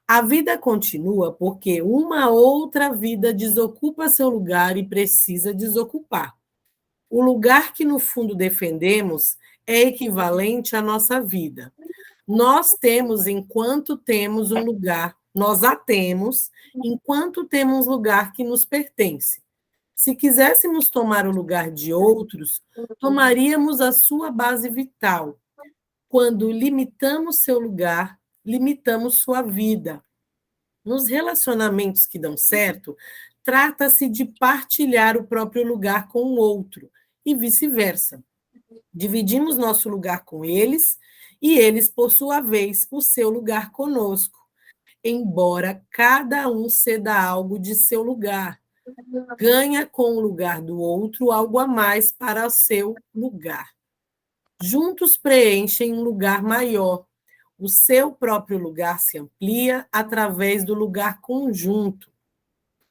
Speaker 1: A vida continua porque uma outra vida desocupa seu lugar e precisa desocupar. O lugar que, no fundo, defendemos é equivalente à nossa vida. Nós temos enquanto temos um lugar, nós a temos enquanto temos lugar que nos pertence. Se quiséssemos tomar o lugar de outros, tomaríamos a sua base vital. Quando limitamos seu lugar, limitamos sua vida. Nos relacionamentos que dão certo, trata-se de partilhar o próprio lugar com o outro e vice-versa. Dividimos nosso lugar com eles e eles, por sua vez, o seu lugar conosco, embora cada um ceda algo de seu lugar. Ganha com o lugar do outro algo a mais para o seu lugar. Juntos preenchem um lugar maior. O seu próprio lugar se amplia através do lugar conjunto.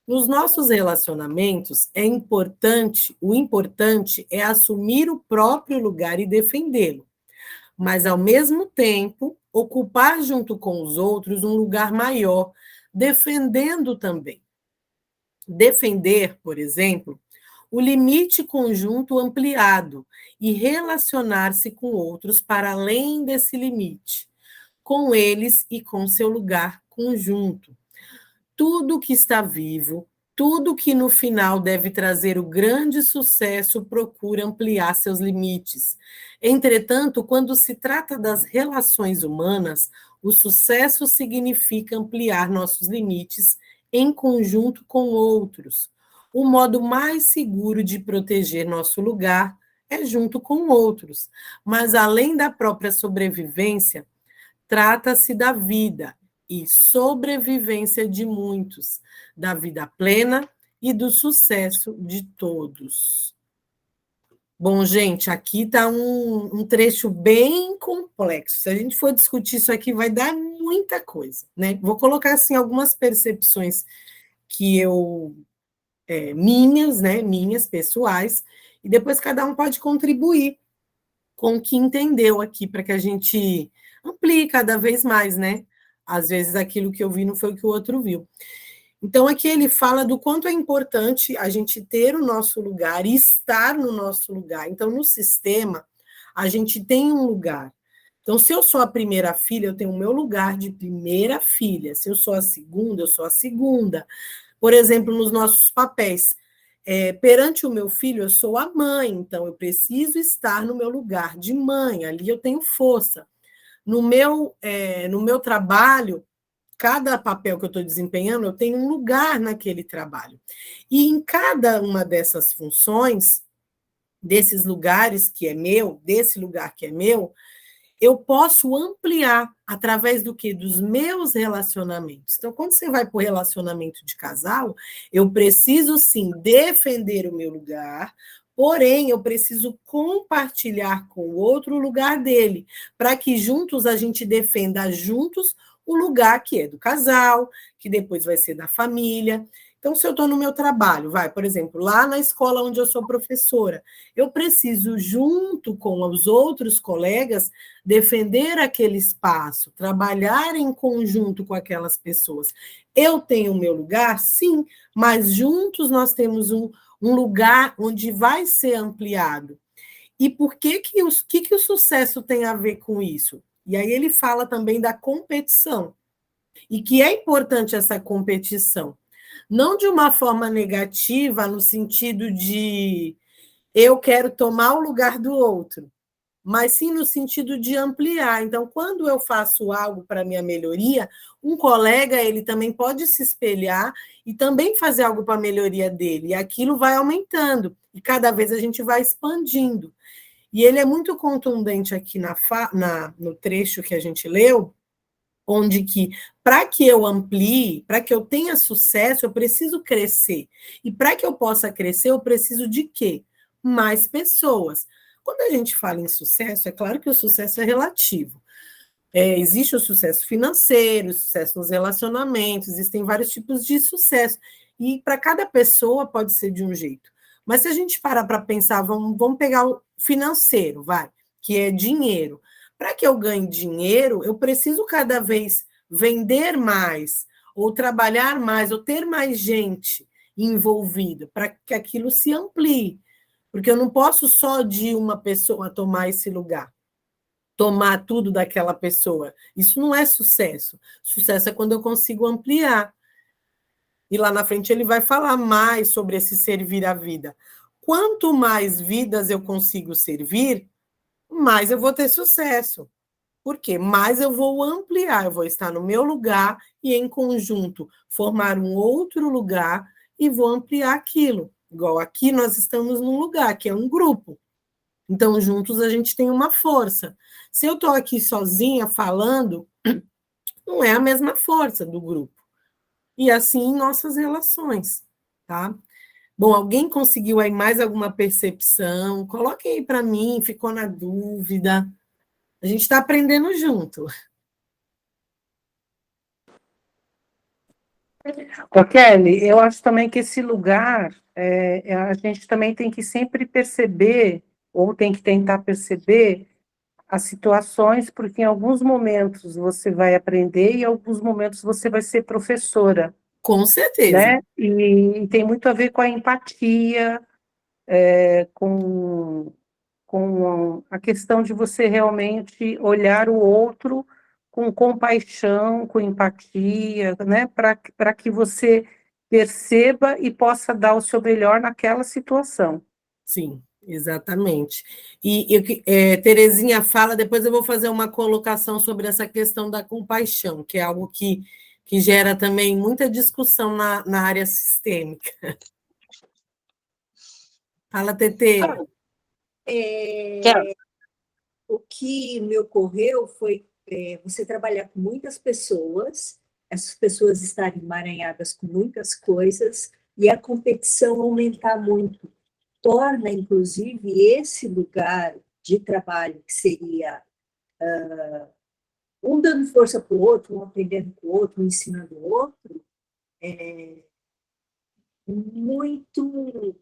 Speaker 1: Nos nossos relacionamentos, o importante é assumir o próprio lugar e defendê-lo, mas, ao mesmo tempo, ocupar junto com os outros um lugar maior, defendendo também. Defender, por exemplo, o limite conjunto ampliado e relacionar-se com outros para além desse limite, com eles e com seu lugar conjunto. Tudo que está vivo, tudo que no final deve trazer o grande sucesso, procura ampliar seus limites. Entretanto, quando se trata das relações humanas, o sucesso significa ampliar nossos limites em conjunto com outros. O modo mais seguro de proteger nosso lugar é junto com outros, mas além da própria sobrevivência, trata-se da vida e sobrevivência de muitos, da vida plena e do sucesso de todos. Bom, gente, aqui está um trecho bem complexo. Se a gente for discutir isso aqui, vai dar muita coisa, né? Vou colocar, assim, algumas percepções que minhas, pessoais, e depois cada um pode contribuir com o que entendeu aqui, para que a gente amplie cada vez mais, né? Às vezes aquilo que eu vi não foi o que o outro viu. Então, aqui ele fala do quanto é importante a gente ter o nosso lugar e estar no nosso lugar. Então, no sistema, a gente tem um lugar. Então, se eu sou a primeira filha, eu tenho o meu lugar de primeira filha. Se eu sou a segunda, eu sou a segunda. Por exemplo, nos nossos papéis, perante o meu filho, eu sou a mãe, então eu preciso estar no meu lugar de mãe, ali eu tenho força. No meu trabalho, cada papel que eu estou desempenhando, eu tenho um lugar naquele trabalho. E em cada uma dessas funções, desses lugares que é meu, desse lugar que é meu, eu posso ampliar através do quê? Dos meus relacionamentos. Então, quando você vai para o relacionamento de casal, eu preciso sim defender o meu lugar, porém, eu preciso compartilhar com o outro o lugar dele, para que juntos a gente defenda juntos o lugar que é do casal, que depois vai ser da família. Então, se eu estou no meu trabalho, por exemplo, lá na escola onde eu sou professora, eu preciso, junto com os outros colegas, defender aquele espaço, trabalhar em conjunto com aquelas pessoas. Eu tenho o meu lugar, sim, mas juntos nós temos um lugar onde vai ser ampliado. E por que o sucesso tem a ver com isso? E aí ele fala também da competição. E que é importante essa competição. Não de uma forma negativa, no sentido de eu quero tomar o lugar do outro, mas sim no sentido de ampliar. Então, quando eu faço algo para minha melhoria, um colega, ele também pode se espelhar e também fazer algo para a melhoria dele, e aquilo vai aumentando, e cada vez a gente vai expandindo. E ele é muito contundente aqui no trecho que a gente leu, onde que, para que eu amplie, para que eu tenha sucesso, eu preciso crescer. E para que eu possa crescer, eu preciso de quê? Mais pessoas. Quando a gente fala em sucesso, é claro que o sucesso é relativo. Existe o sucesso financeiro, o sucesso nos relacionamentos, existem vários tipos de sucesso. E para cada pessoa pode ser de um jeito. Mas se a gente parar para pensar, vamos pegar o financeiro, que é dinheiro. Para que eu ganhe dinheiro, eu preciso cada vez vender mais, ou trabalhar mais, ou ter mais gente envolvida, para que aquilo se amplie. Porque eu não posso só de uma pessoa tomar esse lugar, tomar tudo daquela pessoa. Isso não é sucesso. Sucesso é quando eu consigo ampliar. E lá na frente ele vai falar mais sobre esse servir a vida. Quanto mais vidas eu consigo servir, mais eu vou ter sucesso. Por quê? Mais eu vou ampliar, eu vou estar no meu lugar e, em conjunto, formar um outro lugar e vou ampliar aquilo. Igual aqui nós estamos num lugar, que é um grupo. Então, juntos a gente tem uma força. Se eu estou aqui sozinha falando, não é a mesma força do grupo. E assim em nossas relações, tá? Bom, alguém conseguiu aí mais alguma percepção? Coloque aí para mim, ficou na dúvida. A gente está aprendendo junto.
Speaker 2: Ô, Kelly, eu acho também que esse lugar, a gente também tem que sempre perceber, ou tem que tentar perceber, as situações, porque em alguns momentos você vai aprender e em alguns momentos você vai ser professora,
Speaker 1: Com certeza.
Speaker 2: né? E tem muito a ver com a empatia, com a questão de você realmente olhar o outro com compaixão, com empatia, né? Para que você perceba e possa dar o seu melhor naquela situação.
Speaker 1: Sim, exatamente. Terezinha fala, depois eu vou fazer uma colocação sobre essa questão da compaixão, que é algo que gera também muita discussão na área sistêmica. Fala, Tetê.
Speaker 3: O que me ocorreu foi você trabalhar com muitas pessoas, essas pessoas estarem emaranhadas com muitas coisas e a competição aumentar muito. Torna, inclusive, esse lugar de trabalho, que seria um dando força para o outro, um aprendendo com o outro, um ensinando o outro, muito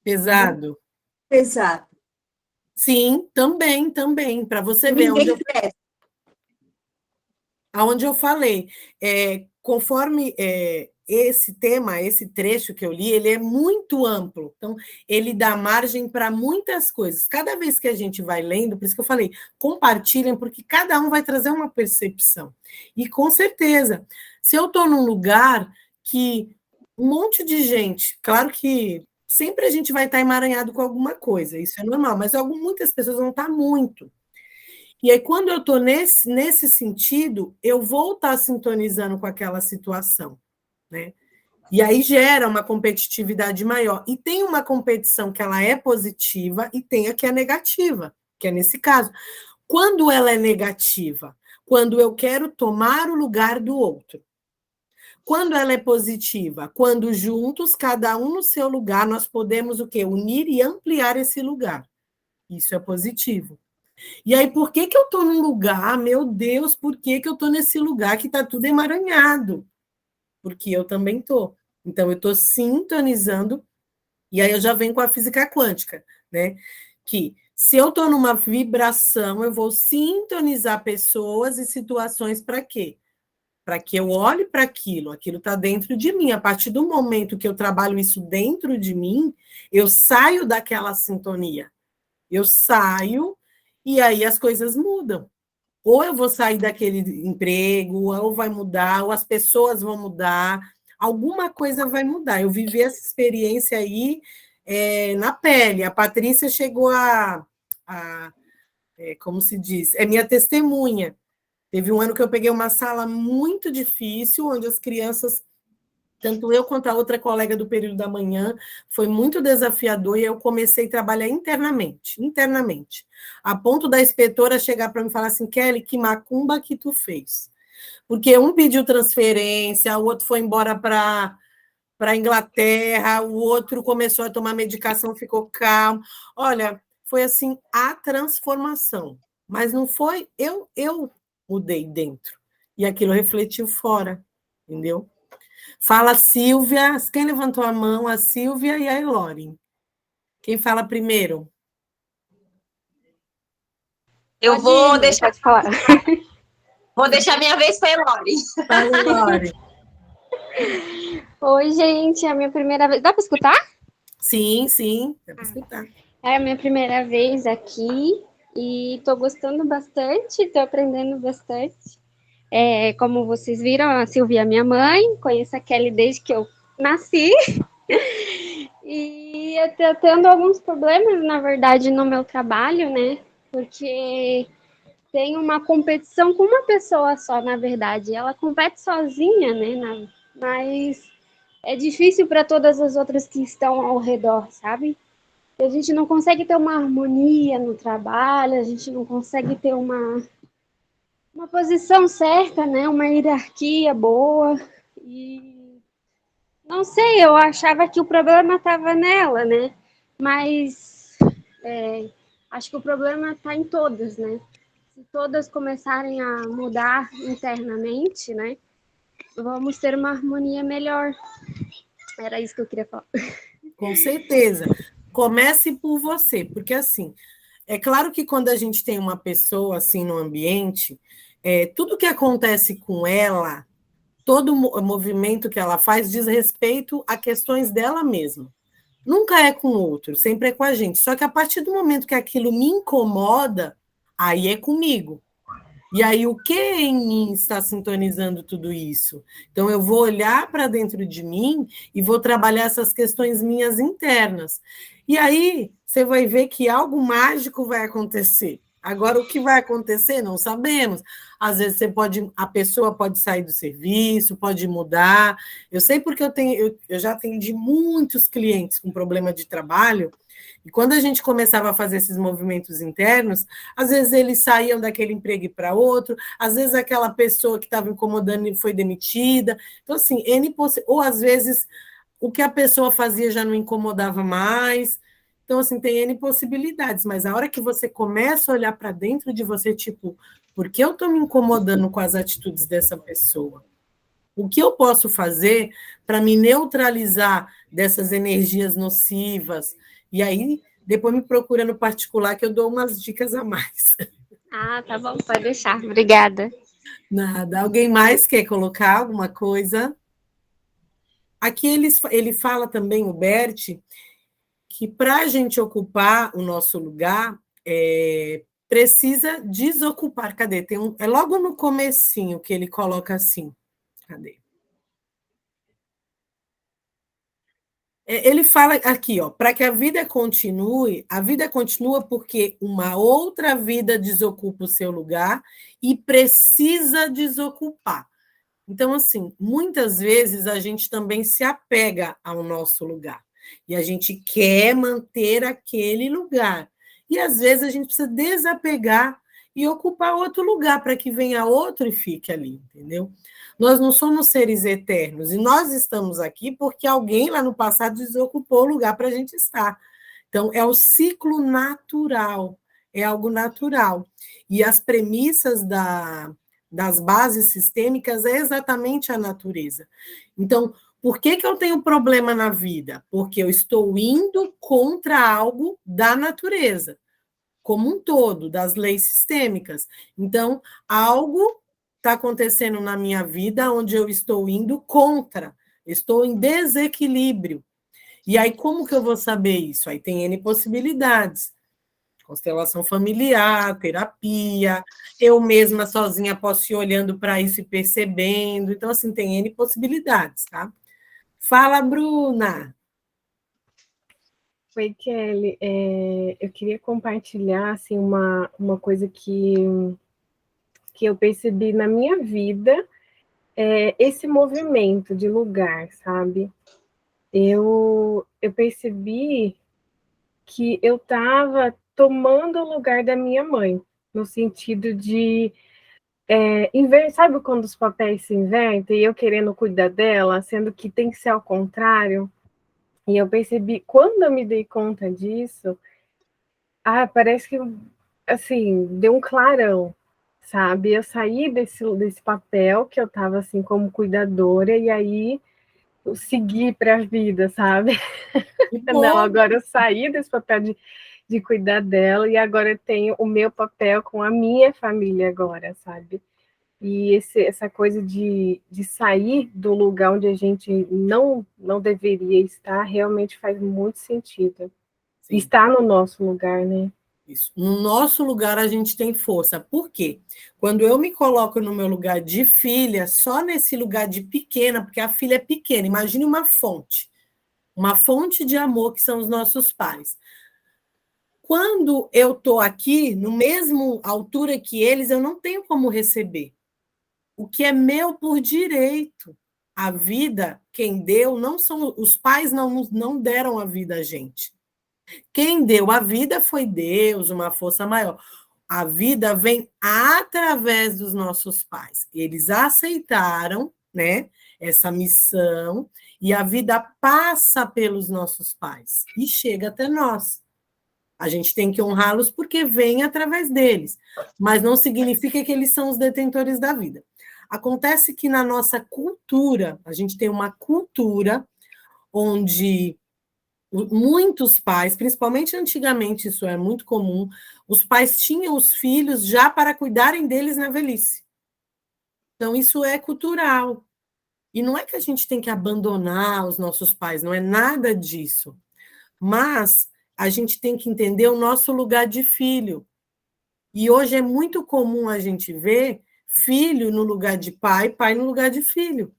Speaker 1: Pesado.
Speaker 3: pesado.
Speaker 1: Sim, também. Para você ver
Speaker 3: Ninguém cresce.
Speaker 1: aonde eu falei. conforme esse tema, esse trecho que eu li, ele é muito amplo. Então, ele dá margem para muitas coisas. Cada vez que a gente vai lendo, por isso que eu falei, compartilhem, porque cada um vai trazer uma percepção. E, com certeza, se eu estou num lugar que um monte de gente, claro que sempre a gente vai estar emaranhado com alguma coisa, isso é normal, mas muitas pessoas vão estar muito. E aí, quando eu estou nesse sentido, eu vou estar sintonizando com aquela situação, né? E aí gera uma competitividade maior. E tem uma competição que ela é positiva e tem a que é negativa, que é nesse caso. Quando ela é negativa? Quando eu quero tomar o lugar do outro. Quando ela é positiva? Quando juntos, cada um no seu lugar, nós podemos o quê? Unir e ampliar esse lugar. Isso é positivo. E aí, por que eu estou num lugar, meu Deus, por que eu estou nesse lugar que está tudo emaranhado? Porque eu também estou. Então, eu estou sintonizando, e aí eu já venho com a física quântica, né? Que se eu estou numa vibração, eu vou sintonizar pessoas e situações para quê? Para que eu olhe para aquilo está dentro de mim. A partir do momento que eu trabalho isso dentro de mim, eu saio daquela sintonia. Eu saio e aí as coisas mudam. Ou eu vou sair daquele emprego, ou vai mudar, ou as pessoas vão mudar, alguma coisa vai mudar. Eu vivi essa experiência aí na pele. A Patrícia chegou como se diz, é minha testemunha. Teve um ano que eu peguei uma sala muito difícil, onde as crianças, tanto eu quanto a outra colega do período da manhã, foi muito desafiador e eu comecei a trabalhar internamente, a ponto da inspetora chegar para mim e falar assim, Kelly, que macumba que tu fez? Porque um pediu transferência, o outro foi embora para a Inglaterra, o outro começou a tomar medicação, ficou calmo. Olha, foi assim a transformação, mas não foi eu mudei dentro, e aquilo refletiu fora, entendeu? Fala a Silvia, quem levantou a mão? A Silvia e a Elore. Quem fala primeiro?
Speaker 4: Eu vou deixar.
Speaker 5: Pode falar.
Speaker 4: Vou deixar minha vez para a Elore.
Speaker 1: Fala, Elore.
Speaker 5: Oi, gente, é a minha primeira vez. Dá para escutar?
Speaker 1: Sim, dá para escutar.
Speaker 5: É a minha primeira vez aqui e estou gostando bastante, estou aprendendo bastante. Como vocês viram, a Silvia é minha mãe, conheço a Kelly desde que eu nasci. E eu tô tendo alguns problemas, na verdade, no meu trabalho, né? Porque tem uma competição com uma pessoa só, na verdade. Ela compete sozinha, né? Mas é difícil para todas as outras que estão ao redor, sabe? A gente não consegue ter uma harmonia no trabalho, a gente não consegue ter uma posição certa, né? Uma hierarquia boa. E não sei, eu achava que o problema estava nela, né? Mas acho que o problema está em todas, né? Se todas começarem a mudar internamente, né? Vamos ter uma harmonia melhor. Era isso que eu queria falar.
Speaker 1: Com certeza. Comece por você, porque assim, é claro que quando a gente tem uma pessoa assim no ambiente, tudo que acontece com ela, todo o movimento que ela faz diz respeito a questões dela mesma. Nunca é com o outro, sempre é com a gente. Só que a partir do momento que aquilo me incomoda, aí é comigo. E aí, o que em mim está sintonizando tudo isso? Então, eu vou olhar para dentro de mim e vou trabalhar essas questões minhas internas. E aí, você vai ver que algo mágico vai acontecer. Agora, o que vai acontecer, não sabemos. Às vezes, a pessoa pode sair do serviço, pode mudar. Eu sei porque eu já atendi muitos clientes com problema de trabalho, e quando a gente começava a fazer esses movimentos internos, às vezes eles saíam daquele emprego para outro, às vezes aquela pessoa que estava incomodando foi demitida. Então, assim, ou às vezes o que a pessoa fazia já não incomodava mais. Então, assim, tem N possibilidades, mas a hora que você começa a olhar para dentro de você, tipo, por que eu estou me incomodando com as atitudes dessa pessoa? O que eu posso fazer para me neutralizar dessas energias nocivas? E aí, depois me procura no particular, que eu dou umas dicas a mais.
Speaker 5: Ah, tá bom, pode deixar. Obrigada.
Speaker 1: Nada. Alguém mais quer colocar alguma coisa? Aqui ele fala também, o Bert, que para a gente ocupar o nosso lugar, precisa desocupar. Cadê? É logo no comecinho que ele coloca assim. Cadê? Ele fala aqui, ó, para que a vida continua porque uma outra vida desocupa o seu lugar e precisa desocupar. Então, assim, muitas vezes a gente também se apega ao nosso lugar e a gente quer manter aquele lugar. E às vezes a gente precisa desapegar e ocupar outro lugar para que venha outro e fique ali, entendeu? Nós não somos seres eternos e nós estamos aqui porque alguém lá no passado desocupou o lugar para a gente estar. Então, é o ciclo natural, é algo natural. E as premissas das bases sistêmicas é exatamente a natureza. Então, por que eu tenho problema na vida? Porque eu estou indo contra algo da natureza, como um todo, das leis sistêmicas. Então, algo está acontecendo na minha vida onde eu estou indo contra, estou em desequilíbrio. E aí, como que eu vou saber isso? Aí tem N possibilidades. Constelação familiar, terapia, eu mesma sozinha posso ir olhando para isso e percebendo. Então, assim, tem N possibilidades, tá? Fala, Bruna.
Speaker 6: Oi, Kelly. Eu queria compartilhar assim, uma coisa que eu percebi na minha vida, esse movimento de lugar, sabe? Eu percebi que eu estava tomando o lugar da minha mãe, no sentido de sabe quando os papéis se invertem e eu querendo cuidar dela, sendo que tem que ser ao contrário? E eu percebi, quando eu me dei conta disso, parece que, assim, deu um clarão, sabe? Eu saí desse papel que eu estava, assim, como cuidadora, e aí eu segui para a vida, sabe? Não, agora eu saí desse papel de cuidar dela, e agora eu tenho o meu papel com a minha família agora, sabe? E essa coisa de sair do lugar onde a gente não deveria estar realmente faz muito sentido. Sim. Estar no nosso lugar, né?
Speaker 1: Isso. No nosso lugar a gente tem força. Por quê? Quando eu me coloco no meu lugar de filha, só nesse lugar de pequena, porque a filha é pequena, imagine uma fonte de amor que são os nossos pais. Quando eu estou aqui, no mesmo altura que eles, eu não tenho como receber. O que é meu por direito. A vida, quem deu, não são os pais, não deram a vida a gente. Quem deu a vida foi Deus, uma força maior. A vida vem através dos nossos pais. Eles aceitaram, né, essa missão e a vida passa pelos nossos pais e chega até nós. A gente tem que honrá-los porque vem através deles, mas não significa que eles são os detentores da vida. Acontece que na nossa cultura, a gente tem uma cultura onde muitos pais, principalmente antigamente, isso é muito comum, os pais tinham os filhos já para cuidarem deles na velhice. Então, isso é cultural. E não é que a gente tem que abandonar os nossos pais, não é nada disso. Mas a gente tem que entender o nosso lugar de filho. E hoje é muito comum a gente ver filho no lugar de pai, pai no lugar de filho,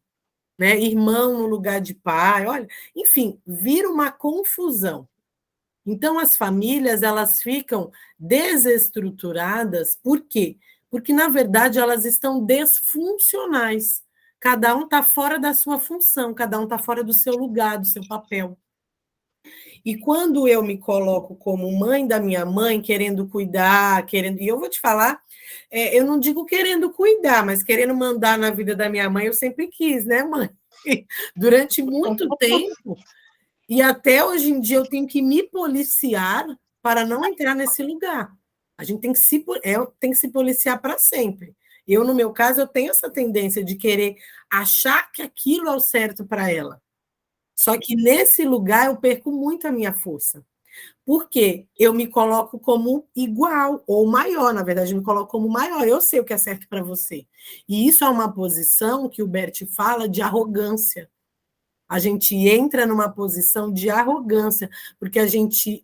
Speaker 1: né? Irmão no lugar de pai, olha, enfim, vira uma confusão. Então as famílias elas ficam desestruturadas, por quê? Porque na verdade elas estão desfuncionais. Cada um está fora da sua função, cada um está fora do seu lugar, do seu papel. E quando eu me coloco como mãe da minha mãe, querendo cuidar, e eu vou te falar, eu não digo querendo cuidar, mas querendo mandar na vida da minha mãe, eu sempre quis, né, mãe? Durante muito tempo, e até hoje em dia eu tenho que me policiar para não entrar nesse lugar. A gente tem que se policiar para sempre. Eu, no meu caso, eu tenho essa tendência de querer achar que aquilo é o certo para ela. Só que nesse lugar eu perco muito a minha força. Por quê? Eu me coloco como igual, ou maior, na verdade, eu me coloco como maior, eu sei o que é certo para você. E isso é uma posição que o Bert fala de arrogância. A gente entra numa posição de arrogância, porque a gente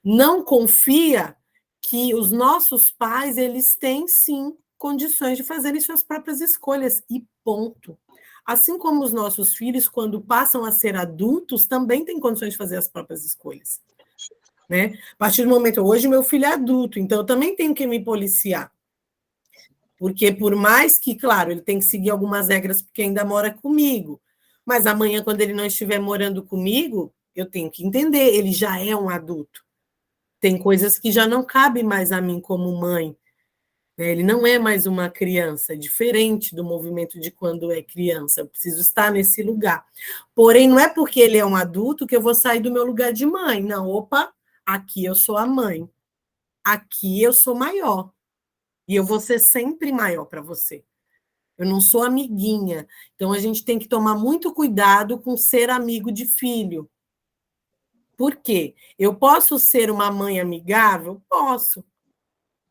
Speaker 1: não confia que os nossos pais, eles têm, sim, condições de fazerem suas próprias escolhas, e ponto. Assim como os nossos filhos, quando passam a ser adultos, também têm condições de fazer as próprias escolhas. Né? A partir do momento, hoje meu filho é adulto, então eu também tenho que me policiar. Porque por mais que, claro, ele tem que seguir algumas regras porque ainda mora comigo, mas amanhã, quando ele não estiver morando comigo, eu tenho que entender, ele já é um adulto. Tem coisas que já não cabem mais a mim como mãe. Né? Ele não é mais uma criança, é diferente do movimento de quando é criança. Eu preciso estar nesse lugar. Porém, não é porque ele é um adulto que eu vou sair do meu lugar de mãe. Não, opa, aqui eu sou a mãe. Aqui eu sou maior. E eu vou ser sempre maior para você. Eu não sou amiguinha. Então, a gente tem que tomar muito cuidado com ser amigo de filho. Por quê? Eu posso ser uma mãe amigável? Posso.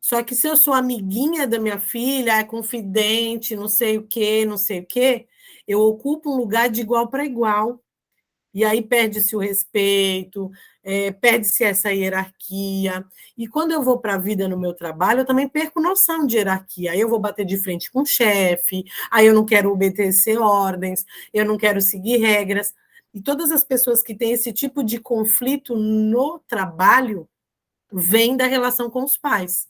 Speaker 1: Só que se eu sou amiguinha da minha filha, é confidente, não sei o quê, eu ocupo um lugar de igual para igual. E aí perde-se o respeito, perde-se essa hierarquia. E quando eu vou para a vida no meu trabalho, eu também perco noção de hierarquia. Aí eu vou bater de frente com o chefe, aí eu não quero obedecer ordens, eu não quero seguir regras. E todas as pessoas que têm esse tipo de conflito no trabalho vêm da relação com os pais.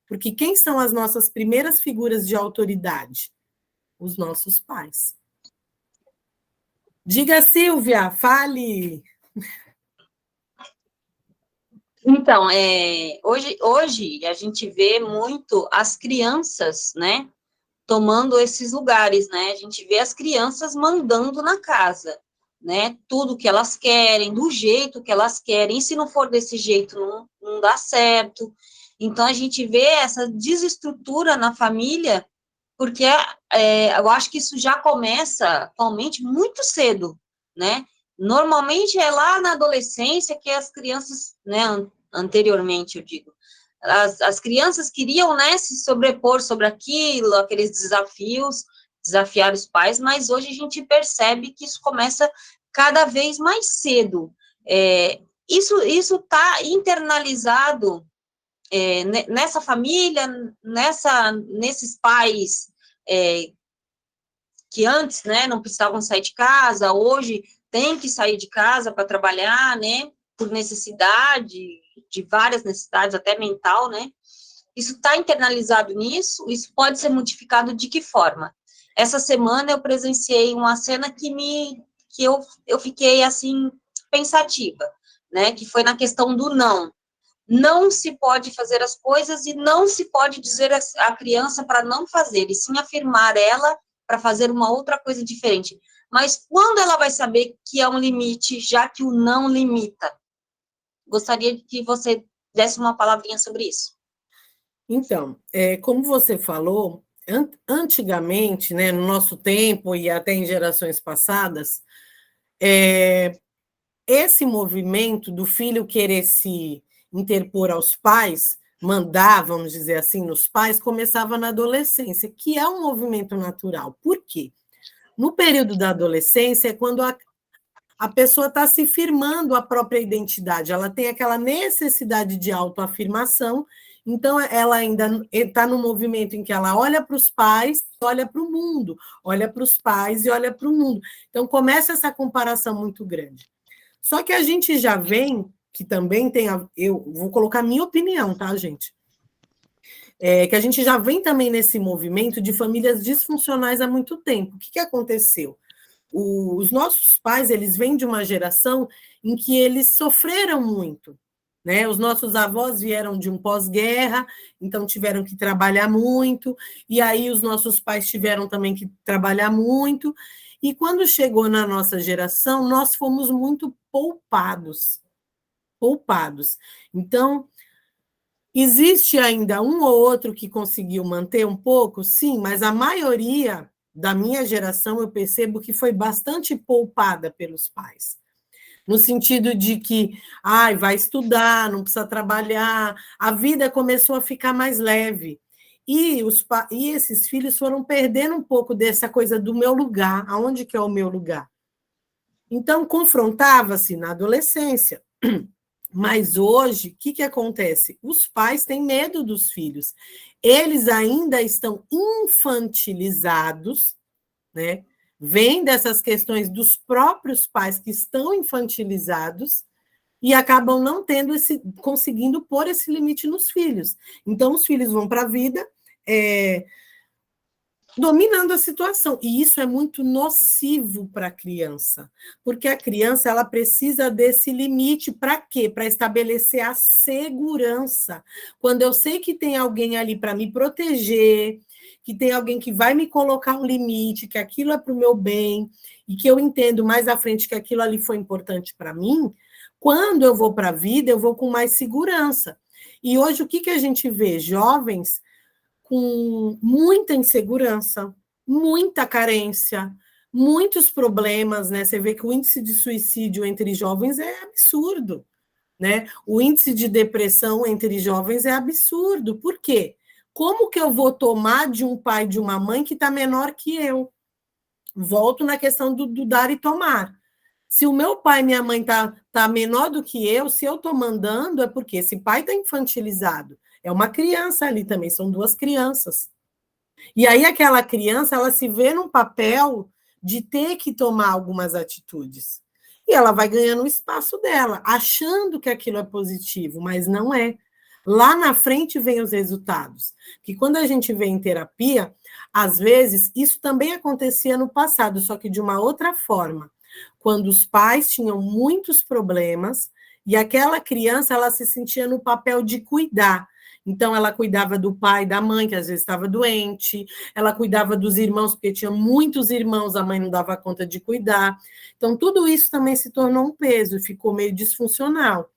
Speaker 1: Porque quem são as nossas primeiras figuras de autoridade? Os nossos pais. Diga, Silvia, fale.
Speaker 4: Então, hoje a gente vê muito as crianças, né, tomando esses lugares, né? A gente vê as crianças mandando na casa, né? Tudo que elas querem, do jeito que elas querem. E se não for desse jeito, não dá certo. Então, a gente vê essa desestrutura na família, porque eu acho que isso já começa atualmente muito cedo, né? Normalmente é lá na adolescência que as crianças, né, anteriormente eu digo, as crianças queriam, né, se sobrepor sobre aquilo, aqueles desafios, desafiar os pais, mas hoje a gente percebe que isso começa cada vez mais cedo. Isso está internalizado nessa família, nesses pais que antes, né, não precisavam sair de casa, hoje tem que sair de casa para trabalhar, né, por necessidade, de várias necessidades, até mental, né, isso está internalizado nisso, isso pode ser modificado de que forma? Essa semana eu presenciei uma cena que eu fiquei, assim, pensativa, né, que foi na questão do não. Não se pode fazer as coisas e não se pode dizer à criança para não fazer, e sim afirmar ela para fazer uma outra coisa diferente. Mas quando ela vai saber que é um limite, já que o não limita? Gostaria que você desse uma palavrinha sobre isso.
Speaker 1: Então, como você falou, antigamente, né, no nosso tempo e até em gerações passadas, esse movimento do filho querer se interpor aos pais, mandar, vamos dizer assim, nos pais, começava na adolescência, que é um movimento natural. Por quê? No período da adolescência é quando a pessoa está se firmando a própria identidade, ela tem aquela necessidade de autoafirmação, então ela ainda está no movimento em que ela olha para os pais, olha para o mundo, olha para os pais e olha para o mundo. Então começa essa comparação muito grande. Só que a gente já vem, que também tem, eu vou colocar minha opinião, tá, gente? Que a gente já vem também nesse movimento de famílias disfuncionais há muito tempo. O que aconteceu? Os nossos pais, eles vêm de uma geração em que eles sofreram muito, né? Os nossos avós vieram de um pós-guerra, então tiveram que trabalhar muito, e aí os nossos pais tiveram também que trabalhar muito, e quando chegou na nossa geração, nós fomos muito poupados. Então, existe ainda um ou outro que conseguiu manter um pouco? Sim, mas a maioria da minha geração, eu percebo que foi bastante poupada pelos pais. no sentido de que, ai, vai estudar, não precisa trabalhar, a vida começou a ficar mais leve. E esses filhos foram perdendo um pouco dessa coisa do meu lugar, aonde que é o meu lugar. Então, confrontava-se na adolescência. Mas hoje, o que acontece? Os pais têm medo dos filhos. Eles ainda estão infantilizados, né? Vêm dessas questões dos próprios pais que estão infantilizados e acabam não conseguindo pôr esse limite nos filhos. Então, os filhos vão para a vida dominando a situação. E isso é muito nocivo para a criança, porque a criança ela precisa desse limite para quê? Para estabelecer a segurança. Quando eu sei que tem alguém ali para me proteger, que tem alguém que vai me colocar um limite, que aquilo é para o meu bem, e que eu entendo mais à frente que aquilo ali foi importante para mim, quando eu vou para a vida, eu vou com mais segurança. E hoje, o que a gente vê? Jovens com muita insegurança, muita carência, muitos problemas, né? Você vê que o índice de suicídio entre jovens é absurdo, né? O índice de depressão entre jovens é absurdo. Por quê? Como que eu vou tomar de um pai e de uma mãe que está menor que eu? Volto na questão do dar e tomar. Se o meu pai e minha mãe tá menor do que eu, se eu estou mandando, é porque esse pai está infantilizado. É uma criança ali também, são duas crianças. E aí aquela criança, ela se vê num papel de ter que tomar algumas atitudes. E ela vai ganhando o espaço dela, achando que aquilo é positivo, mas não é. Lá na frente vem os resultados. Que quando a gente vê em terapia, às vezes, isso também acontecia no passado, só que de uma outra forma. Quando os pais tinham muitos problemas e aquela criança, ela se sentia no papel de cuidar. Então, ela cuidava do pai e da mãe, que às vezes estava doente, ela cuidava dos irmãos, porque tinha muitos irmãos, a mãe não dava conta de cuidar. Então, tudo isso também se tornou um peso, ficou meio disfuncional.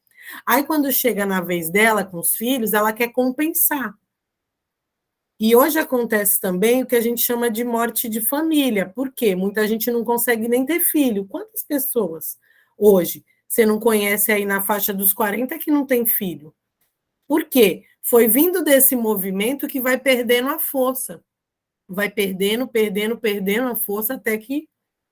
Speaker 1: Aí, quando chega na vez dela com os filhos, ela quer compensar. E hoje acontece também o que a gente chama de morte de família. Por quê? Muita gente não consegue nem ter filho. Quantas pessoas hoje você não conhece aí na faixa dos 40 que não tem filho? Por quê? Foi vindo desse movimento que vai perdendo a força. Vai perdendo a força até que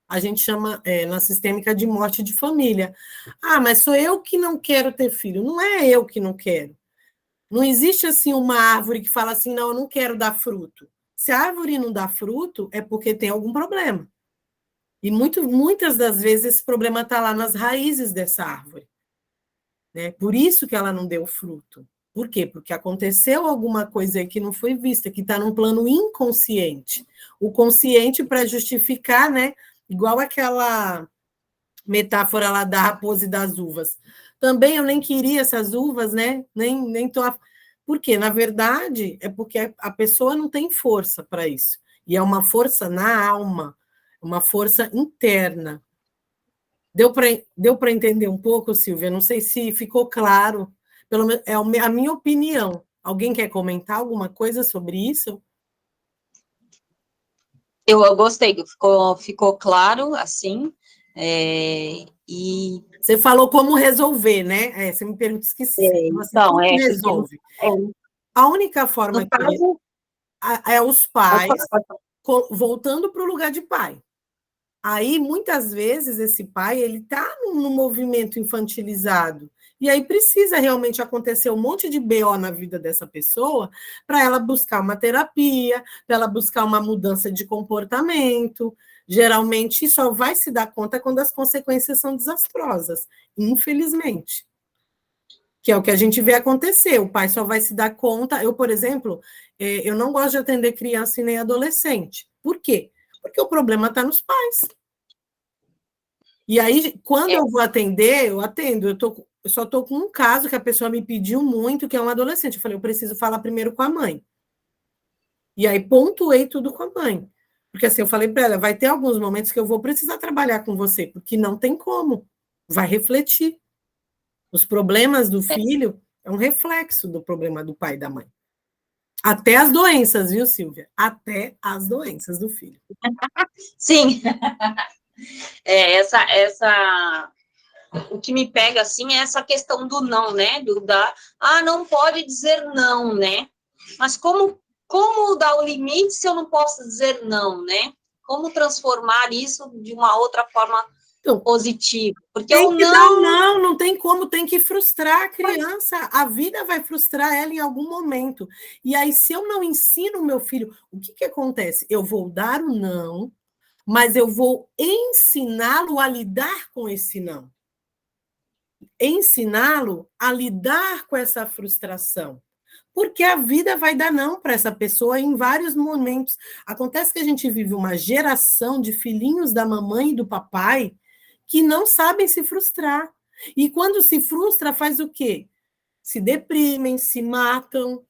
Speaker 1: a gente chama na sistêmica de morte de família. Ah, mas sou eu que não quero ter filho. Não é eu que não quero. Não existe assim uma árvore que fala assim, não, eu não quero dar fruto. Se a árvore não dá fruto, é porque tem algum problema. E muitas das vezes esse problema está lá nas raízes dessa árvore. Né? Por isso que ela não deu fruto. Por quê? Porque aconteceu alguma coisa aí que não foi vista, que está num plano inconsciente. O consciente para justificar, né? Igual aquela metáfora lá da raposa e das uvas. Também eu nem queria essas uvas, né? Nem tô. Por quê? Na verdade, é porque a pessoa não tem força para isso. E é uma força na alma, uma força interna. Deu para entender um pouco, Silvia? Não sei se ficou claro. Pelo menos é a minha opinião. Alguém quer comentar alguma coisa sobre isso?
Speaker 4: Eu gostei, ficou claro, assim, e...
Speaker 1: Você falou como resolver, né? Você me pergunta, esqueci. Então, como resolve? A única forma é os pais voltando para o lugar de pai. Aí, muitas vezes, esse pai ele está num movimento infantilizado. E aí precisa realmente acontecer um monte de BO na vida dessa pessoa para ela buscar uma terapia, para ela buscar uma mudança de comportamento. Geralmente, só vai se dar conta quando as consequências são desastrosas, infelizmente. Que é o que a gente vê acontecer. O pai só vai se dar conta... Eu, por exemplo, eu não gosto de atender criança e nem adolescente. Por quê? Porque o problema está nos pais. E aí, quando eu vou atender, eu atendo. Eu só estou com um caso que a pessoa me pediu muito, que é um adolescente. Eu falei, eu preciso falar primeiro com a mãe. E aí, pontuei tudo com a mãe. Porque assim, eu falei para ela, vai ter alguns momentos que eu vou precisar trabalhar com você, porque não tem como. Vai refletir. Os problemas do filho é um reflexo do problema do pai e da mãe. Até as doenças, viu, Silvia? Até as doenças do filho.
Speaker 4: Sim. o que me pega, assim, é essa questão do não, né? Não pode dizer não, né? Mas como dar o limite se eu não posso dizer não, né? Como transformar isso de uma outra forma
Speaker 1: Então,
Speaker 4: positiva? Porque
Speaker 1: tem
Speaker 4: o
Speaker 1: que dar
Speaker 4: não...
Speaker 1: não, não tem como, tem que frustrar a criança. A vida vai frustrar ela em algum momento. E aí, se eu não ensino o meu filho, o que que acontece? Eu vou dar o não, mas eu vou ensiná-lo a lidar com esse não. Ensiná-lo a lidar com essa frustração. Porque a vida vai dar não para essa pessoa em vários momentos. Acontece que a gente vive uma geração de filhinhos da mamãe e do papai que não sabem se frustrar. E quando se frustra, faz o quê? Se deprimem, se matam,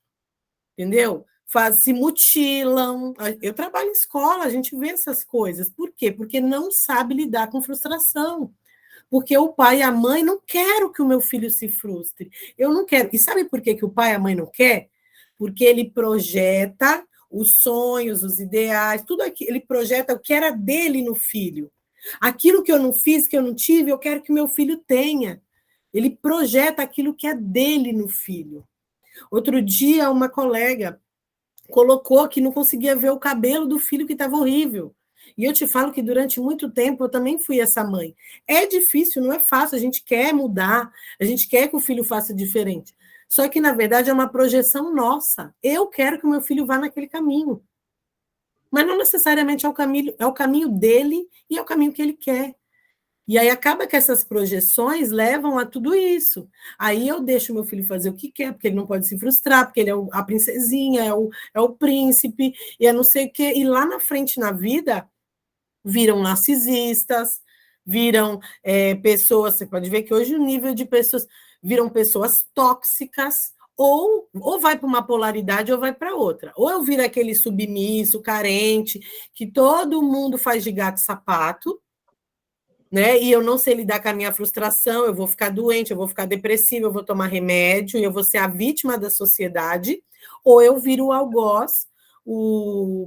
Speaker 1: entendeu? Se mutilam. Eu trabalho em escola, a gente vê essas coisas. Por quê? Porque não sabe lidar com frustração. Porque o pai e a mãe não querem que o meu filho se frustre. Eu não quero. E sabe por que o pai e a mãe não querem? Porque ele projeta os sonhos, os ideais, tudo aquilo, ele projeta o que era dele no filho. Aquilo que eu não fiz, que eu não tive, eu quero que meu filho tenha. Ele projeta aquilo que é dele no filho. Outro dia, uma colega colocou que não conseguia ver o cabelo do filho, que estava horrível. E eu te falo que durante muito tempo eu também fui essa mãe. É difícil, não é fácil, a gente quer mudar, a gente quer que o filho faça diferente. Só que, na verdade, é uma projeção nossa. Eu quero que o meu filho vá naquele caminho. Mas não necessariamente é o caminho dele e é o caminho que ele quer. E aí acaba que essas projeções levam a tudo isso. Aí eu deixo meu filho fazer o que quer, porque ele não pode se frustrar, porque ele é a princesinha, é o príncipe, e é não sei o quê. E lá na frente, na vida, viram narcisistas, viram pessoas, você pode ver que hoje o nível de pessoas, viram pessoas tóxicas, ou vai para uma polaridade ou vai para outra. Ou eu viro aquele submisso, carente, que todo mundo faz de gato e sapato, né? E eu não sei lidar com a minha frustração, eu vou ficar doente, eu vou ficar depressiva, eu vou tomar remédio, eu vou ser a vítima da sociedade, ou eu viro o algoz,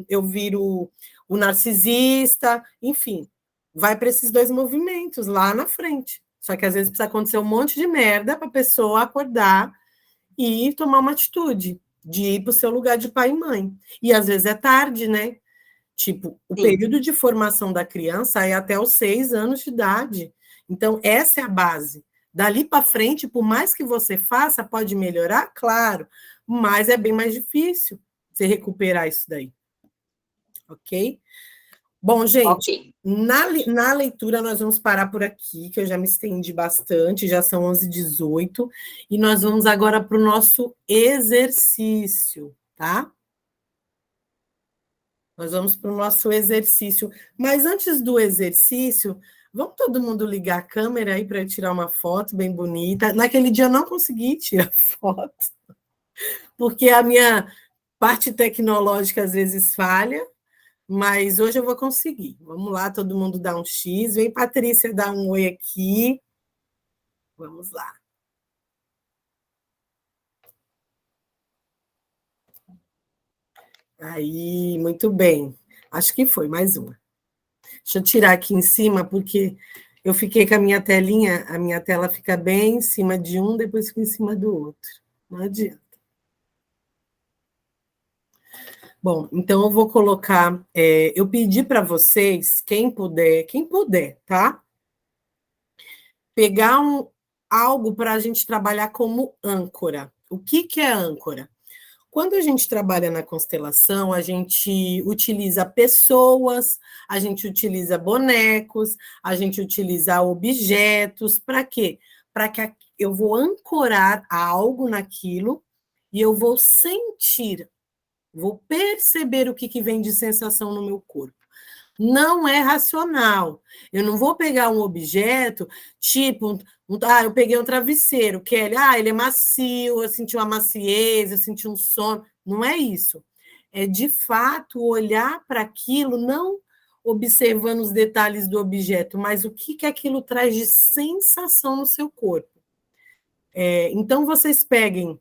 Speaker 1: eu viro o narcisista, enfim, vai para esses dois movimentos lá na frente. Só que às vezes precisa acontecer um monte de merda para a pessoa acordar e tomar uma atitude de ir para o seu lugar de pai e mãe. E às vezes é tarde, né? Tipo, o período de formação da criança é até os 6 anos de idade. Então, essa é a base. Dali para frente, por mais que você faça, pode melhorar, claro, mas é bem mais difícil você recuperar isso daí. Ok? Bom, gente, na leitura nós vamos parar por aqui, que eu já me estendi bastante, já são 11h18, e nós vamos agora para o nosso exercício, tá? Nós vamos para o nosso exercício. Mas antes do exercício, vamos todo mundo ligar a câmera aí para eu tirar uma foto bem bonita. Naquele dia eu não consegui tirar foto, porque a minha parte tecnológica às vezes falha, mas hoje eu vou conseguir. Vamos lá, todo mundo dá um X. Vem, Patrícia, dá um oi aqui. Vamos lá. Aí, muito bem. Acho que foi mais uma. Deixa eu tirar aqui em cima, porque eu fiquei com a minha telinha, a minha tela fica bem em cima de um, depois fica em cima do outro. Não adianta. Bom, então eu vou colocar. Eu pedi para vocês, quem puder, tá? Pegar algo para a gente trabalhar como âncora. O que é âncora? Quando a gente trabalha na constelação, a gente utiliza pessoas, a gente utiliza bonecos, a gente utiliza objetos. Para quê? Para que eu vou ancorar algo naquilo e eu vou sentir, vou perceber o que vem de sensação no meu corpo. Não é racional. Eu não vou pegar um objeto, tipo, eu peguei um travesseiro, Kelly, ele é macio, eu senti uma maciez, eu senti um sono. Não é isso. É, de fato, olhar para aquilo, não observando os detalhes do objeto, mas o que aquilo traz de sensação no seu corpo. Então, vocês peguem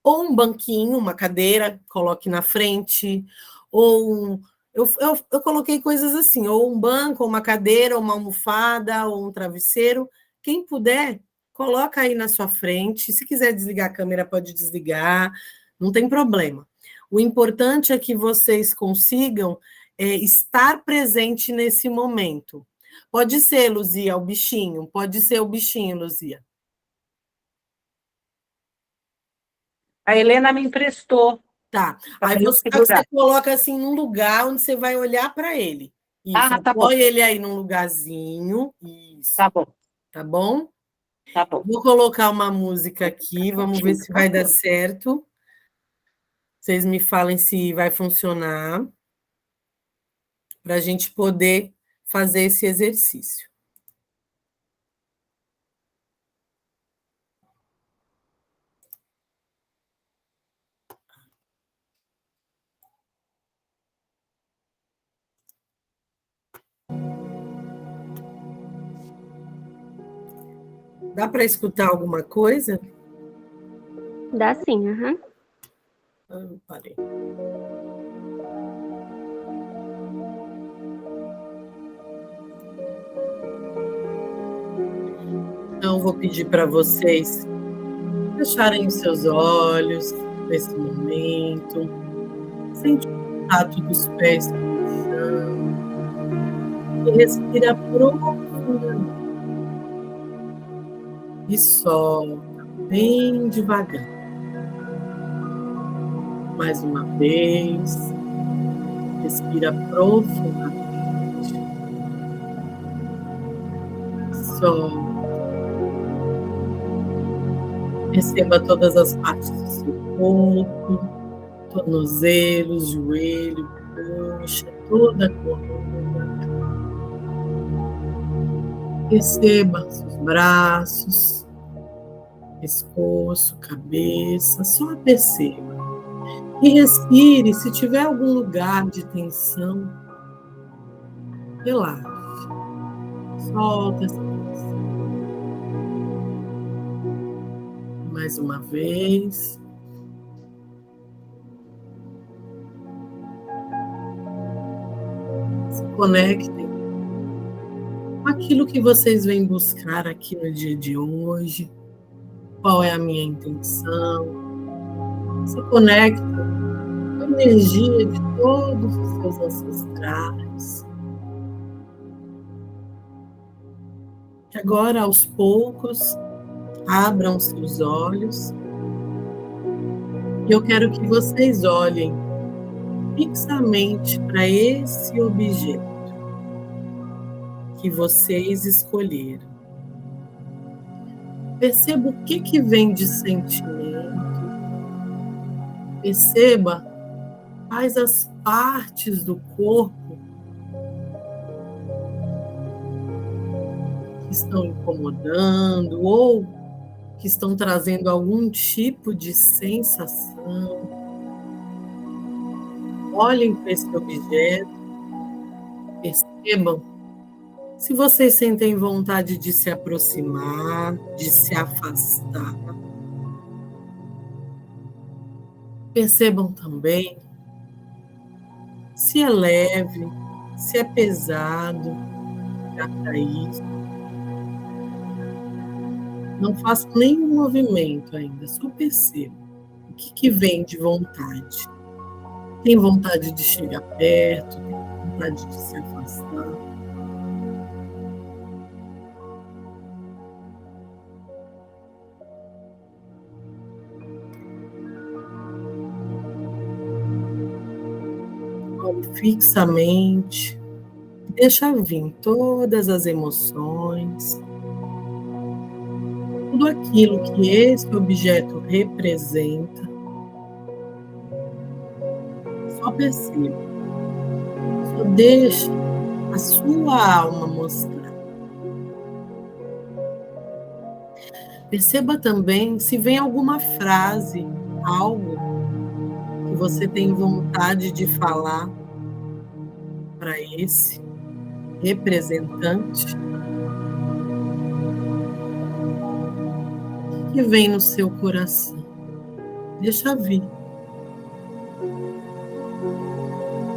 Speaker 1: ou um banquinho, uma cadeira, coloque na frente, ou eu coloquei coisas assim, ou um banco, ou uma cadeira, ou uma almofada, ou um travesseiro, Quem puder, coloca aí na sua frente. Se quiser desligar a câmera, pode desligar, não tem problema. O importante é que vocês consigam estar presente nesse momento. Pode ser, Luzia, o bichinho. Pode ser o bichinho, Luzia.
Speaker 2: A Helena me emprestou.
Speaker 1: Tá.
Speaker 2: Pra
Speaker 1: Aí
Speaker 2: mim
Speaker 1: você
Speaker 2: segurar.
Speaker 1: coloca assim num lugar onde você vai olhar para ele. Isso.
Speaker 2: Tá bom.
Speaker 1: Põe ele aí num lugarzinho. Isso.
Speaker 2: Tá bom.
Speaker 1: Tá bom?
Speaker 2: Tá bom.
Speaker 1: Vou colocar uma música aqui, vamos ver se vai dar certo. Vocês me falem se vai funcionar, para a gente poder fazer esse exercício. Dá para escutar alguma coisa?
Speaker 5: Dá sim, aham.
Speaker 1: Parei. Então, vou pedir para vocês fecharem os seus olhos nesse momento, sente o contato dos pés com o chão e respira profundamente e solta bem devagar. Mais uma vez, respira profundamente, solta. Receba todas as partes do seu corpo, tornozelos, joelho, coxa, toda a coluna. Receba seus braços, pescoço, cabeça, só perceba. E respire, se tiver algum lugar de tensão, relaxe. Solta essa tensão. Mais uma vez. Se conectem com aquilo que vocês vêm buscar aqui no dia de hoje. Qual é a minha intenção? Se conectem com a energia de todos os seus ancestrais. E agora, aos poucos, abram seus olhos e eu quero que vocês olhem fixamente para esse objeto que vocês escolheram. Perceba o que vem de sentimento. Perceba quais as partes do corpo que estão incomodando ou que estão trazendo algum tipo de sensação. Olhem para esse objeto, percebam se vocês sentem vontade de se aproximar, de se afastar. Percebam também se é leve, se é pesado, para isso. Não façam nenhum movimento ainda, só percebam o que vem de vontade. Tem vontade de chegar perto, tem vontade de se afastar. Olhe fixamente, deixa vir todas as emoções, tudo aquilo que esse objeto representa. Só perceba, só deixa a sua alma mostrar. Perceba também se vem alguma frase, algo que você tem vontade de falar para esse representante. O que vem no seu coração? Deixa vir.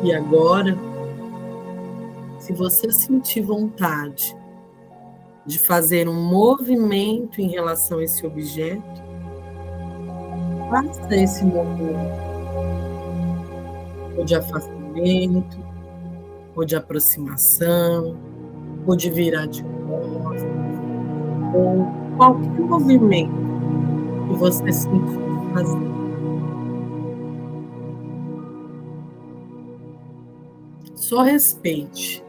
Speaker 1: E agora, se você sentir vontade de fazer um movimento em relação a esse objeto, faça esse movimento, ou de afastamento, ou de aproximação, ou de virar de costas, ou qualquer movimento que você sentir fazer. Só respeite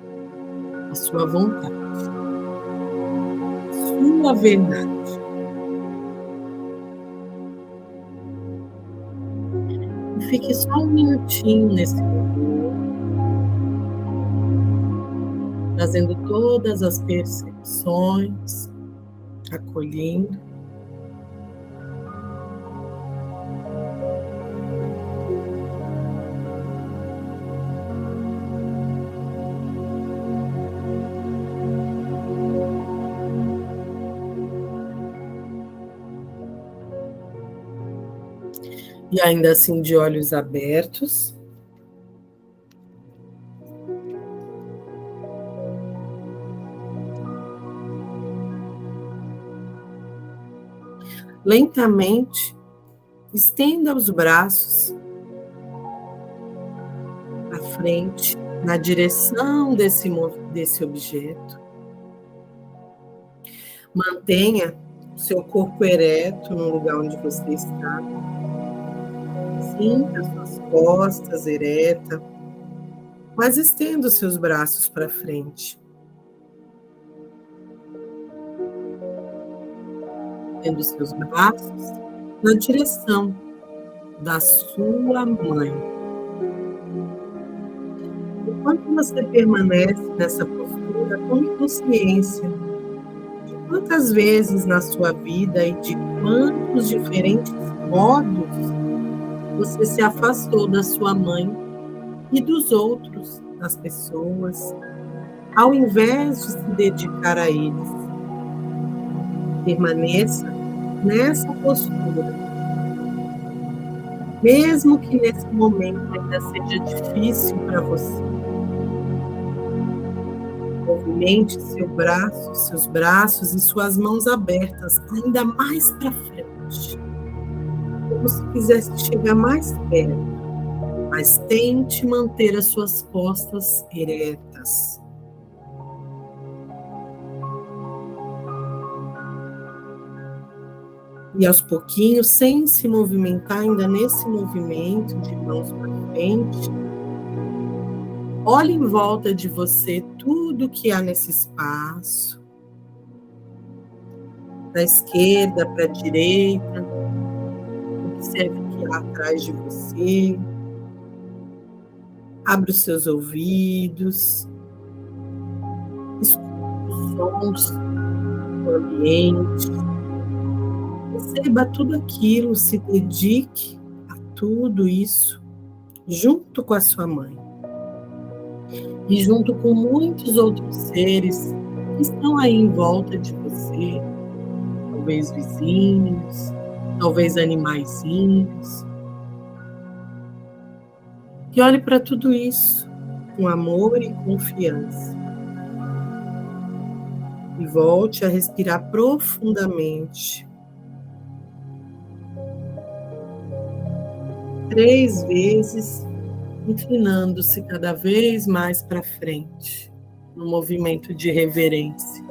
Speaker 1: a sua vontade, a sua verdade. E fique só um minutinho nesse momento, trazendo todas as percepções, acolhendo. E ainda assim, de olhos abertos, lentamente, estenda os braços à frente, na direção desse objeto. Mantenha o seu corpo ereto no lugar onde você está. Sinta as suas costas eretas, mas estenda os seus braços para frente. Estenda os seus braços na direção da sua mãe. Enquanto você permanece nessa postura, tome consciência de quantas vezes na sua vida e de quantos diferentes modos você se afastou da sua mãe e dos outros, das pessoas, ao invés de se dedicar a eles. Permaneça nessa postura, mesmo que nesse momento ainda seja difícil para você. Movimente seus braços e suas mãos abertas ainda mais para frente, como se quisesse chegar mais perto, mas tente manter as suas costas eretas. E aos pouquinhos, sem se movimentar ainda nesse movimento de mãos para frente, olhe em volta de você tudo que há nesse espaço, da esquerda para a direita. Observe o que há atrás de você. Abra os seus ouvidos. Escute os sons do ambiente. Perceba tudo aquilo, se dedique a tudo isso junto com a sua mãe. E junto com muitos outros seres que estão aí em volta de você. Talvez vizinhos, talvez animaizinhos. E olhe para tudo isso com amor e confiança. E volte a respirar profundamente. 3 vezes, inclinando-se cada vez mais para frente, no movimento de reverência.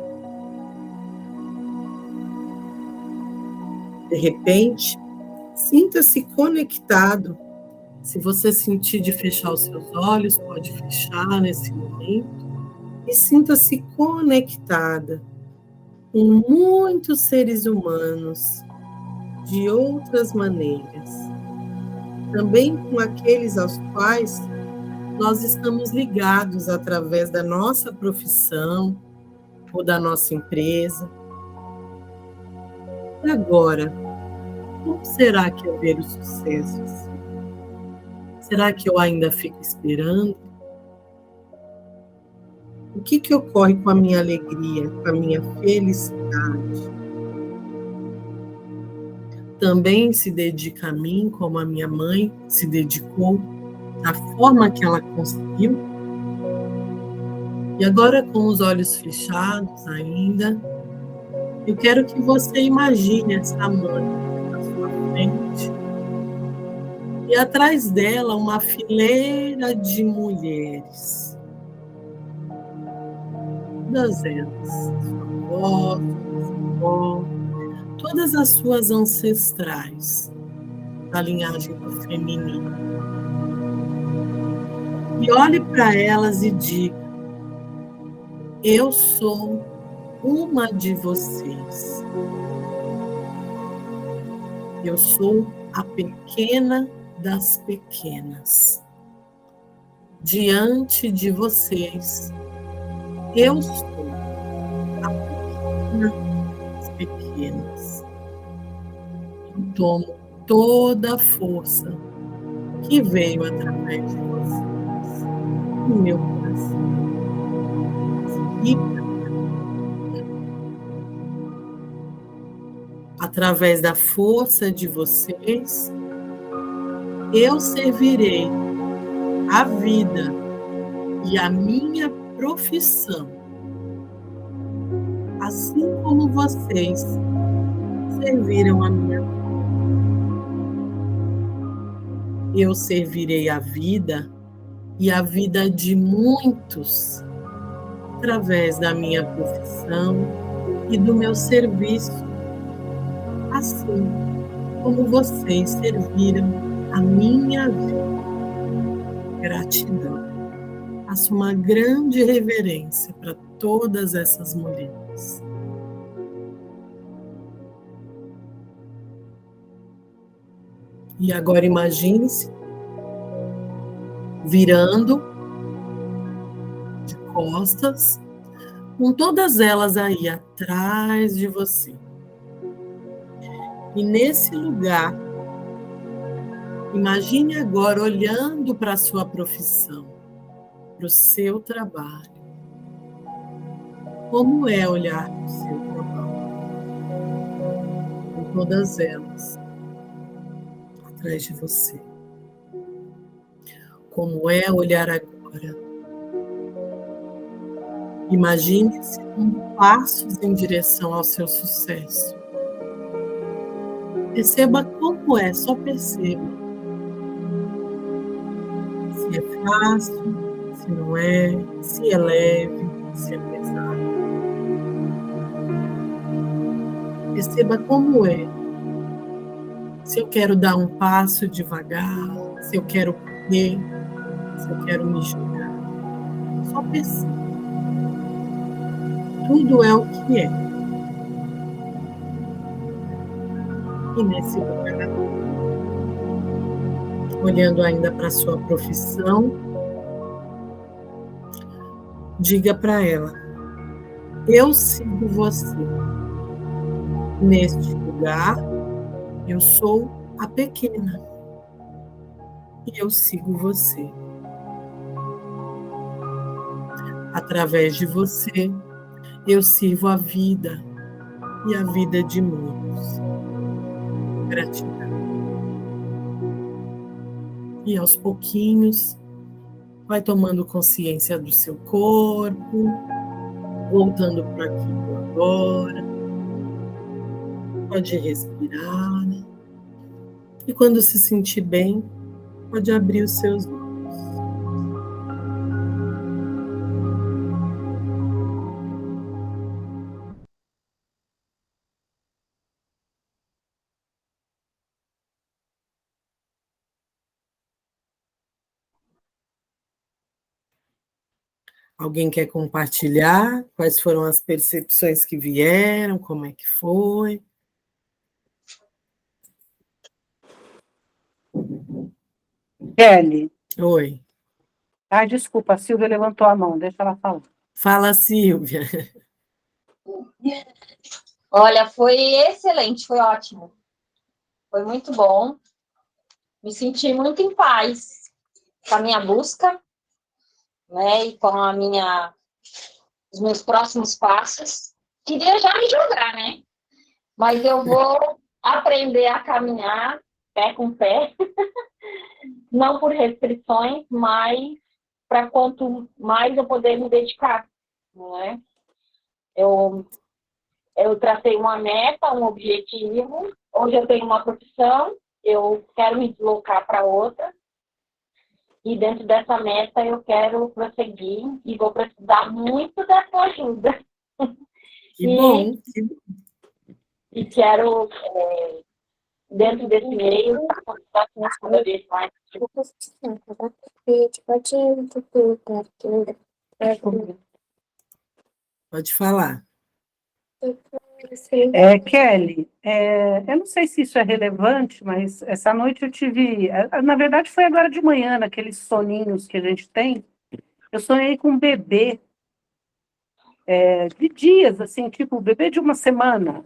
Speaker 1: De repente, sinta-se conectado. Se você sentir de fechar os seus olhos, pode fechar nesse momento. E sinta-se conectada com muitos seres humanos de outras maneiras. Também com aqueles aos quais nós estamos ligados através da nossa profissão ou da nossa empresa. E agora, como será que é ver o sucesso? Será que eu ainda fico esperando? O que ocorre com a minha alegria, com a minha felicidade? Também se dedica a mim, como a minha mãe se dedicou, da forma que ela conseguiu? E agora, com os olhos fechados ainda, Eu quero que você imagine essa mãe na sua frente e atrás dela uma fileira de mulheres. Todas elas, sua avó, sua avó, todas as suas ancestrais da linhagem do feminino. E olhe para elas e diga: eu sou uma de vocês. Eu sou a pequena das pequenas. Diante de vocês, eu sou a pequena das pequenas. Eu tomo toda a força que veio através de vocês, no meu coração. E através da força de vocês, eu servirei a vida e a minha profissão, assim como vocês serviram a minha vida. Eu servirei a vida e a vida de muitos através da minha profissão e do meu serviço, assim como vocês serviram a minha vida. Gratidão. Faço uma grande reverência para todas essas mulheres. E agora imagine-se virando de costas, com todas elas aí atrás de você. E nesse lugar, imagine agora olhando para a sua profissão, para o seu trabalho. Como é olhar para o seu trabalho? Com todas elas atrás de você. Como é olhar agora? Imagine-se dando passos em direção ao seu sucesso. Perceba como é, só perceba. Se é fácil, se não é, se é leve, se é pesado. Perceba como é. Se eu quero dar um passo devagar, se eu quero correr, se eu quero me jogar. Só perceba. Tudo é o que é. E nesse lugar, olhando ainda para a sua profissão, diga para ela: eu sigo você. Neste lugar, eu sou a pequena. E eu sigo você. Através de você, eu sirvo a vida e a vida de muitos. Gratidão. E aos pouquinhos, vai tomando consciência do seu corpo, voltando para aqui e agora. Pode respirar. E quando se sentir bem, pode abrir os seus olhos. Alguém quer compartilhar? Quais foram as percepções que vieram? Como é que foi?
Speaker 2: Kelly.
Speaker 1: Oi.
Speaker 2: Ai, desculpa, a Silvia levantou a mão, deixa ela falar.
Speaker 1: Fala, Silvia.
Speaker 4: Olha, foi excelente, foi ótimo. Foi muito bom. Me senti muito em paz com a minha busca, né, e com os meus próximos passos. Queria já me jogar, né? Mas eu vou aprender a caminhar pé com pé, não por restrições, mas para quanto mais eu poder me dedicar, não é? Eu
Speaker 7: eu tracei uma meta, um objetivo. Hoje eu tenho uma profissão, eu quero me deslocar para outra. E dentro dessa meta eu quero prosseguir e vou precisar muito da sua ajuda.
Speaker 1: Que bom.
Speaker 7: E quero, dentro desse meio, estar cada vez mais.
Speaker 1: Pode falar.
Speaker 2: Kelly, eu não sei se isso é relevante, mas essa noite eu tive, na verdade foi agora de manhã, naqueles soninhos que a gente tem, eu sonhei com um bebê, de dias, assim, tipo, um bebê de uma semana.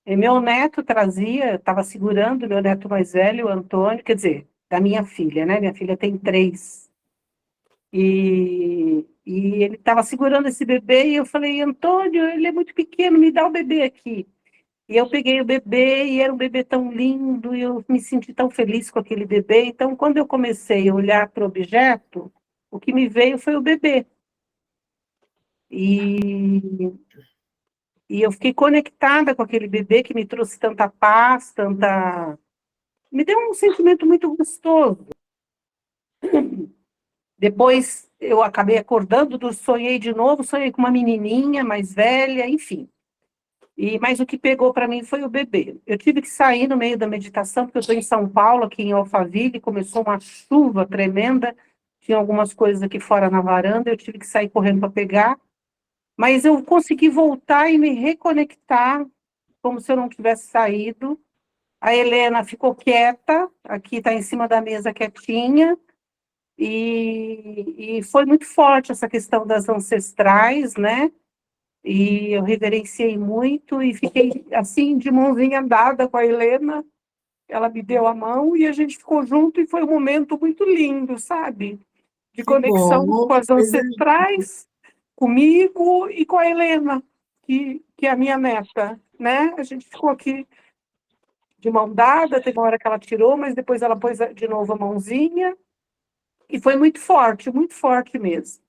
Speaker 2: E meu neto trazia, estava segurando, meu neto mais velho, o Antônio, quer dizer, da minha filha, né? Minha filha tem 3. E ele estava segurando esse bebê e eu falei, Antônio, ele é muito pequeno, me dá o bebê aqui. E eu peguei o bebê e era um bebê tão lindo e eu me senti tão feliz com aquele bebê. Então, quando eu comecei a olhar para o objeto, o que me veio foi o bebê. E eu fiquei conectada com aquele bebê que me trouxe tanta paz, me deu um sentimento muito gostoso. Depois eu acabei acordando, sonhei de novo, sonhei com uma menininha mais velha, enfim. Mas o que pegou para mim foi o bebê. Eu tive que sair no meio da meditação, porque eu estou em São Paulo, aqui em Alphaville, começou uma chuva tremenda, tinha algumas coisas aqui fora na varanda, eu tive que sair correndo para pegar, mas eu consegui voltar e me reconectar, como se eu não tivesse saído. A Helena ficou quieta, aqui está em cima da mesa quietinha, e foi muito forte essa questão das ancestrais, né? E eu reverenciei muito e fiquei assim, de mãozinha dada com a Helena. Ela me deu a mão e a gente ficou junto e foi um momento muito lindo, sabe? De conexão com as ancestrais, comigo e com a Helena, que é a minha neta, né? A gente ficou aqui de mão dada, teve uma hora que ela tirou, mas depois ela pôs de novo a mãozinha. E foi muito forte mesmo.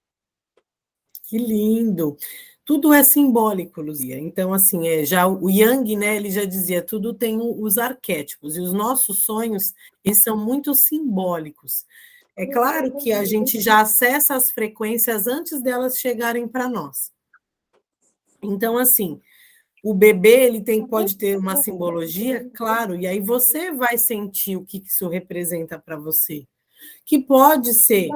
Speaker 1: Que lindo! Tudo é simbólico, Luzia. Então, assim, já o Jung, né, ele já dizia, tudo tem os arquétipos, e os nossos sonhos, eles são muito simbólicos. É claro que a gente já acessa as frequências antes delas chegarem para nós. Então, assim, o bebê, pode ter uma simbologia, claro, e aí você vai sentir o que isso representa para você. Que pode ser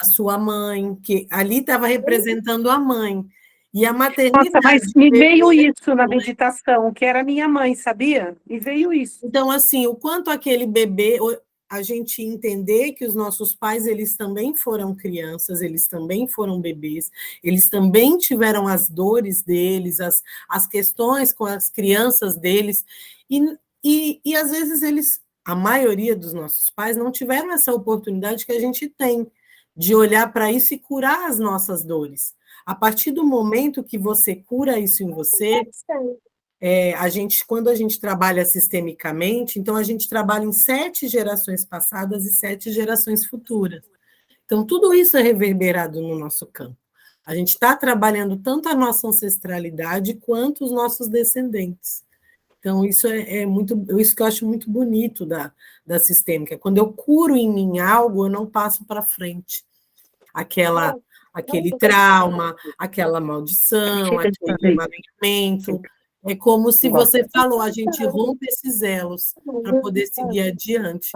Speaker 1: a sua mãe, que ali estava representando a mãe. E a maternidade...
Speaker 2: Nossa, mas me veio isso na meditação, que era minha mãe, sabia? Me veio isso.
Speaker 1: Então, assim, o quanto aquele bebê... A gente entender que os nossos pais, eles também foram crianças, eles também foram bebês, eles também tiveram as dores deles, as questões com as crianças deles, e às vezes a maioria dos nossos pais não tiveram essa oportunidade que a gente tem de olhar para isso e curar as nossas dores. A partir do momento que você cura isso em você, quando a gente trabalha sistemicamente, então a gente trabalha em 7 gerações passadas e 7 gerações futuras. Então, tudo isso é reverberado no nosso campo. A gente está trabalhando tanto a nossa ancestralidade quanto os nossos descendentes. Então, isso isso que eu acho muito bonito da sistêmica. Quando eu curo em mim algo, eu não passo para frente. Aquele trauma, aquela maldição, aquele magoamento. É como se você falou, a gente rompe esses elos para poder seguir adiante.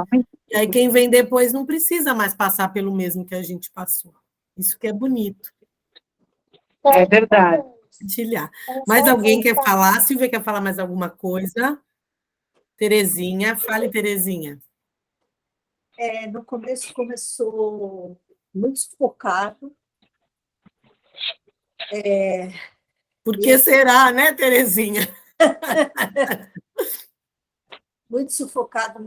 Speaker 1: E aí quem vem depois não precisa mais passar pelo mesmo que a gente passou. Isso que é bonito.
Speaker 2: É verdade.
Speaker 1: Compartilhar. Mais alguém quer falar? Silvia quer falar mais alguma coisa? Terezinha, fale, Terezinha.
Speaker 3: No começo começou muito sufocado.
Speaker 1: Por que será, né, Terezinha?
Speaker 3: Muito sufocado.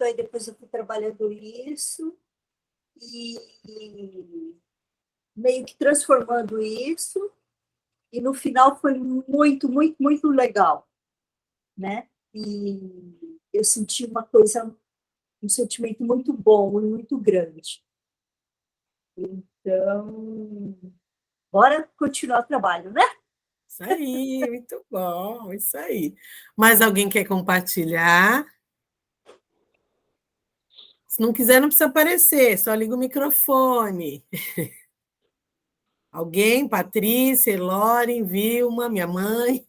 Speaker 3: Aí depois eu fui trabalhando isso e meio que transformando isso. E no final foi muito, muito, muito legal, né? E eu senti um sentimento muito bom e muito grande. Então, bora continuar o trabalho, né?
Speaker 1: Isso aí, muito bom, isso aí. Mais alguém quer compartilhar? Se não quiser, não precisa aparecer, só liga o microfone. Alguém? Patrícia, Elore, Vilma, minha mãe.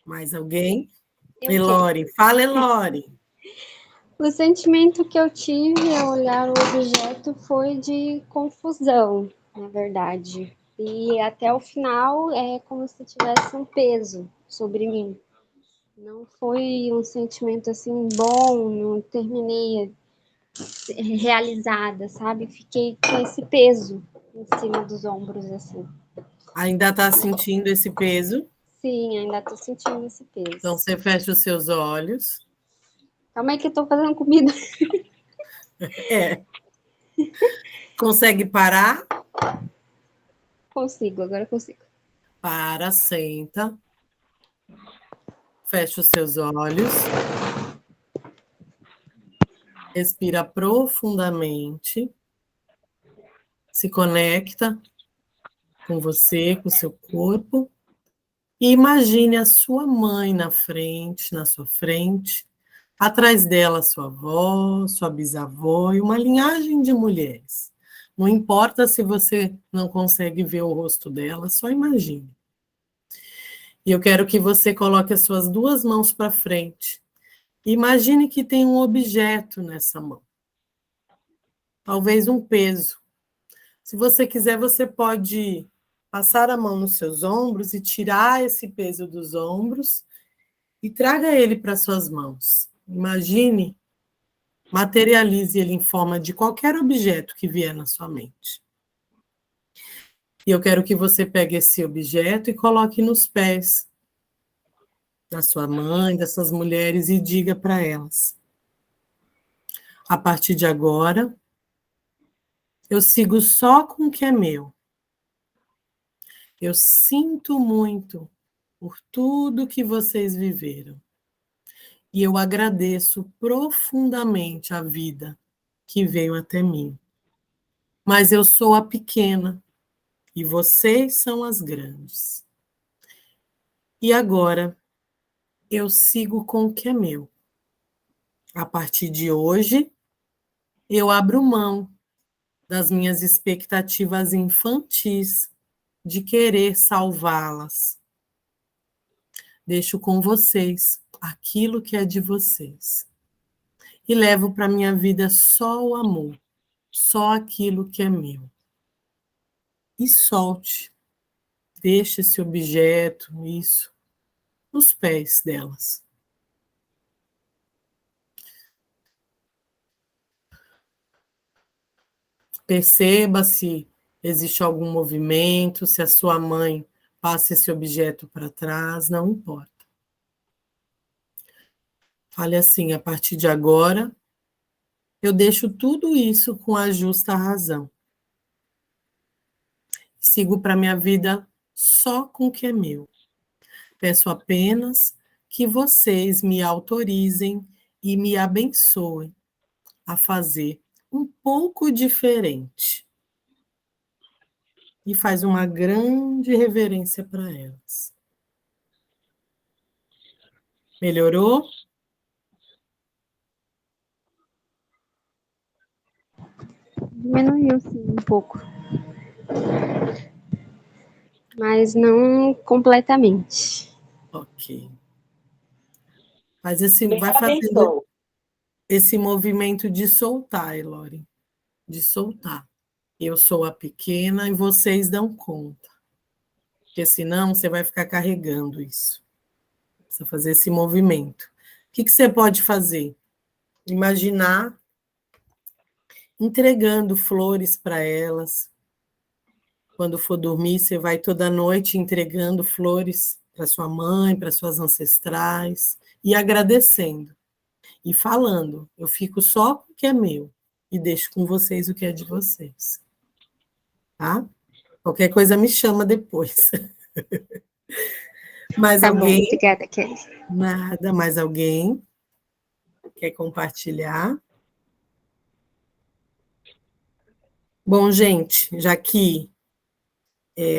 Speaker 1: Mais alguém?
Speaker 5: Eu quero.
Speaker 1: Elore, fala, Elore.
Speaker 5: O sentimento que eu tive ao olhar o objeto foi de confusão, na verdade. E até o final é como se tivesse um peso sobre mim. Não foi um sentimento assim bom, não terminei realizada, sabe? Fiquei com esse peso em cima dos ombros, assim.
Speaker 1: Ainda está sentindo esse peso?
Speaker 5: Sim, ainda tô sentindo esse
Speaker 1: Então,
Speaker 5: peso.
Speaker 1: você fecha os seus olhos.
Speaker 5: Calma aí que eu tô fazendo comida.
Speaker 1: É. Consegue parar?
Speaker 5: Consigo, agora eu consigo.
Speaker 1: Para, senta. Fecha os seus olhos. Respira profundamente. Se conecta com você, com o seu corpo. E imagine a sua mãe na frente, na sua frente. Atrás dela, sua avó, sua bisavó e uma linhagem de mulheres. Não importa se você não consegue ver o rosto dela, só imagine. E eu quero que você coloque as suas duas mãos para frente. Imagine que tem um objeto nessa mão. Talvez um peso. Se você quiser, você pode passar a mão nos seus ombros e tirar esse peso dos ombros e traga ele para suas mãos. Imagine, materialize ele em forma de qualquer objeto que vier na sua mente. E eu quero que você pegue esse objeto e coloque nos pés da sua mãe, dessas mulheres, e diga para elas: a partir de agora, eu sigo só com o que é meu. Eu sinto muito por tudo que vocês viveram. E eu agradeço profundamente a vida que veio até mim. Mas eu sou a pequena e vocês são as grandes. E agora eu sigo com o que é meu. A partir de hoje, eu abro mão das minhas expectativas infantis de querer salvá-las. Deixo com vocês aquilo que é de vocês. E levo para a minha vida só o amor, só aquilo que é meu. E solte, deixe esse objeto, isso, nos pés delas. Perceba se existe algum movimento, se a sua mãe passa esse objeto para trás, não importa. Fale assim: a partir de agora, eu deixo tudo isso com a justa razão. Sigo para minha vida só com o que é meu. Peço apenas que vocês me autorizem e me abençoem a fazer um pouco diferente. E faz uma grande reverência para elas. Melhorou?
Speaker 5: Diminuiu, sim, um pouco. Mas não completamente.
Speaker 1: Ok. Vai
Speaker 7: Deus
Speaker 1: fazendo
Speaker 7: abençoe.
Speaker 1: esse movimento de soltar, Elore. De soltar. Eu sou a pequena e vocês dão conta. Porque senão você vai ficar carregando isso. Precisa fazer esse movimento. O que você pode fazer? Imaginar entregando flores para elas. Quando for dormir, você vai toda noite entregando flores para sua mãe, para suas ancestrais, e agradecendo. E falando: eu fico só com o que é meu e deixo com vocês o que é de vocês. Tá? Qualquer coisa me chama depois. Mais
Speaker 5: Tá bom,
Speaker 1: alguém?
Speaker 5: obrigada, Kelly.
Speaker 1: Nada. Mais alguém? Quer compartilhar? Bom, gente, já que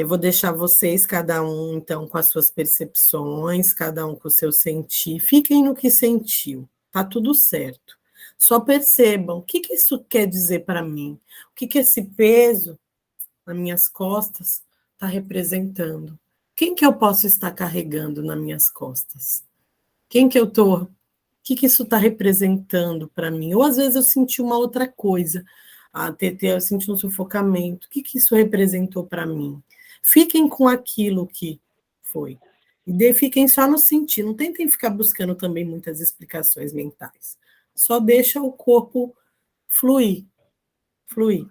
Speaker 1: Vou deixar vocês, cada um, então, com as suas percepções, cada um com o seu sentir. Fiquem no que sentiu, tá tudo certo. Só percebam o que isso quer dizer para mim, o que esse peso nas minhas costas está representando. Quem que eu posso estar carregando nas minhas costas? Quem que eu estou? O que isso está representando para mim? Ou às vezes eu senti uma outra coisa. Eu senti um sufocamento. O que isso representou para mim? Fiquem com aquilo que foi. E fiquem só no sentir. Não tentem ficar buscando também muitas explicações mentais. Só deixa o corpo fluir. Fluir.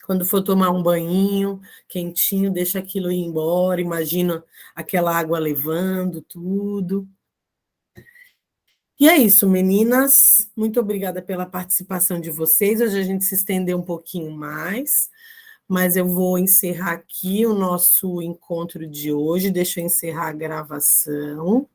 Speaker 1: Quando for tomar um banhinho quentinho, deixa aquilo ir embora. Imagina aquela água levando tudo. E é isso, meninas. Muito obrigada pela participação de vocês. Hoje a gente se estendeu um pouquinho mais, mas eu vou encerrar aqui o nosso encontro de hoje. Deixa eu encerrar a gravação.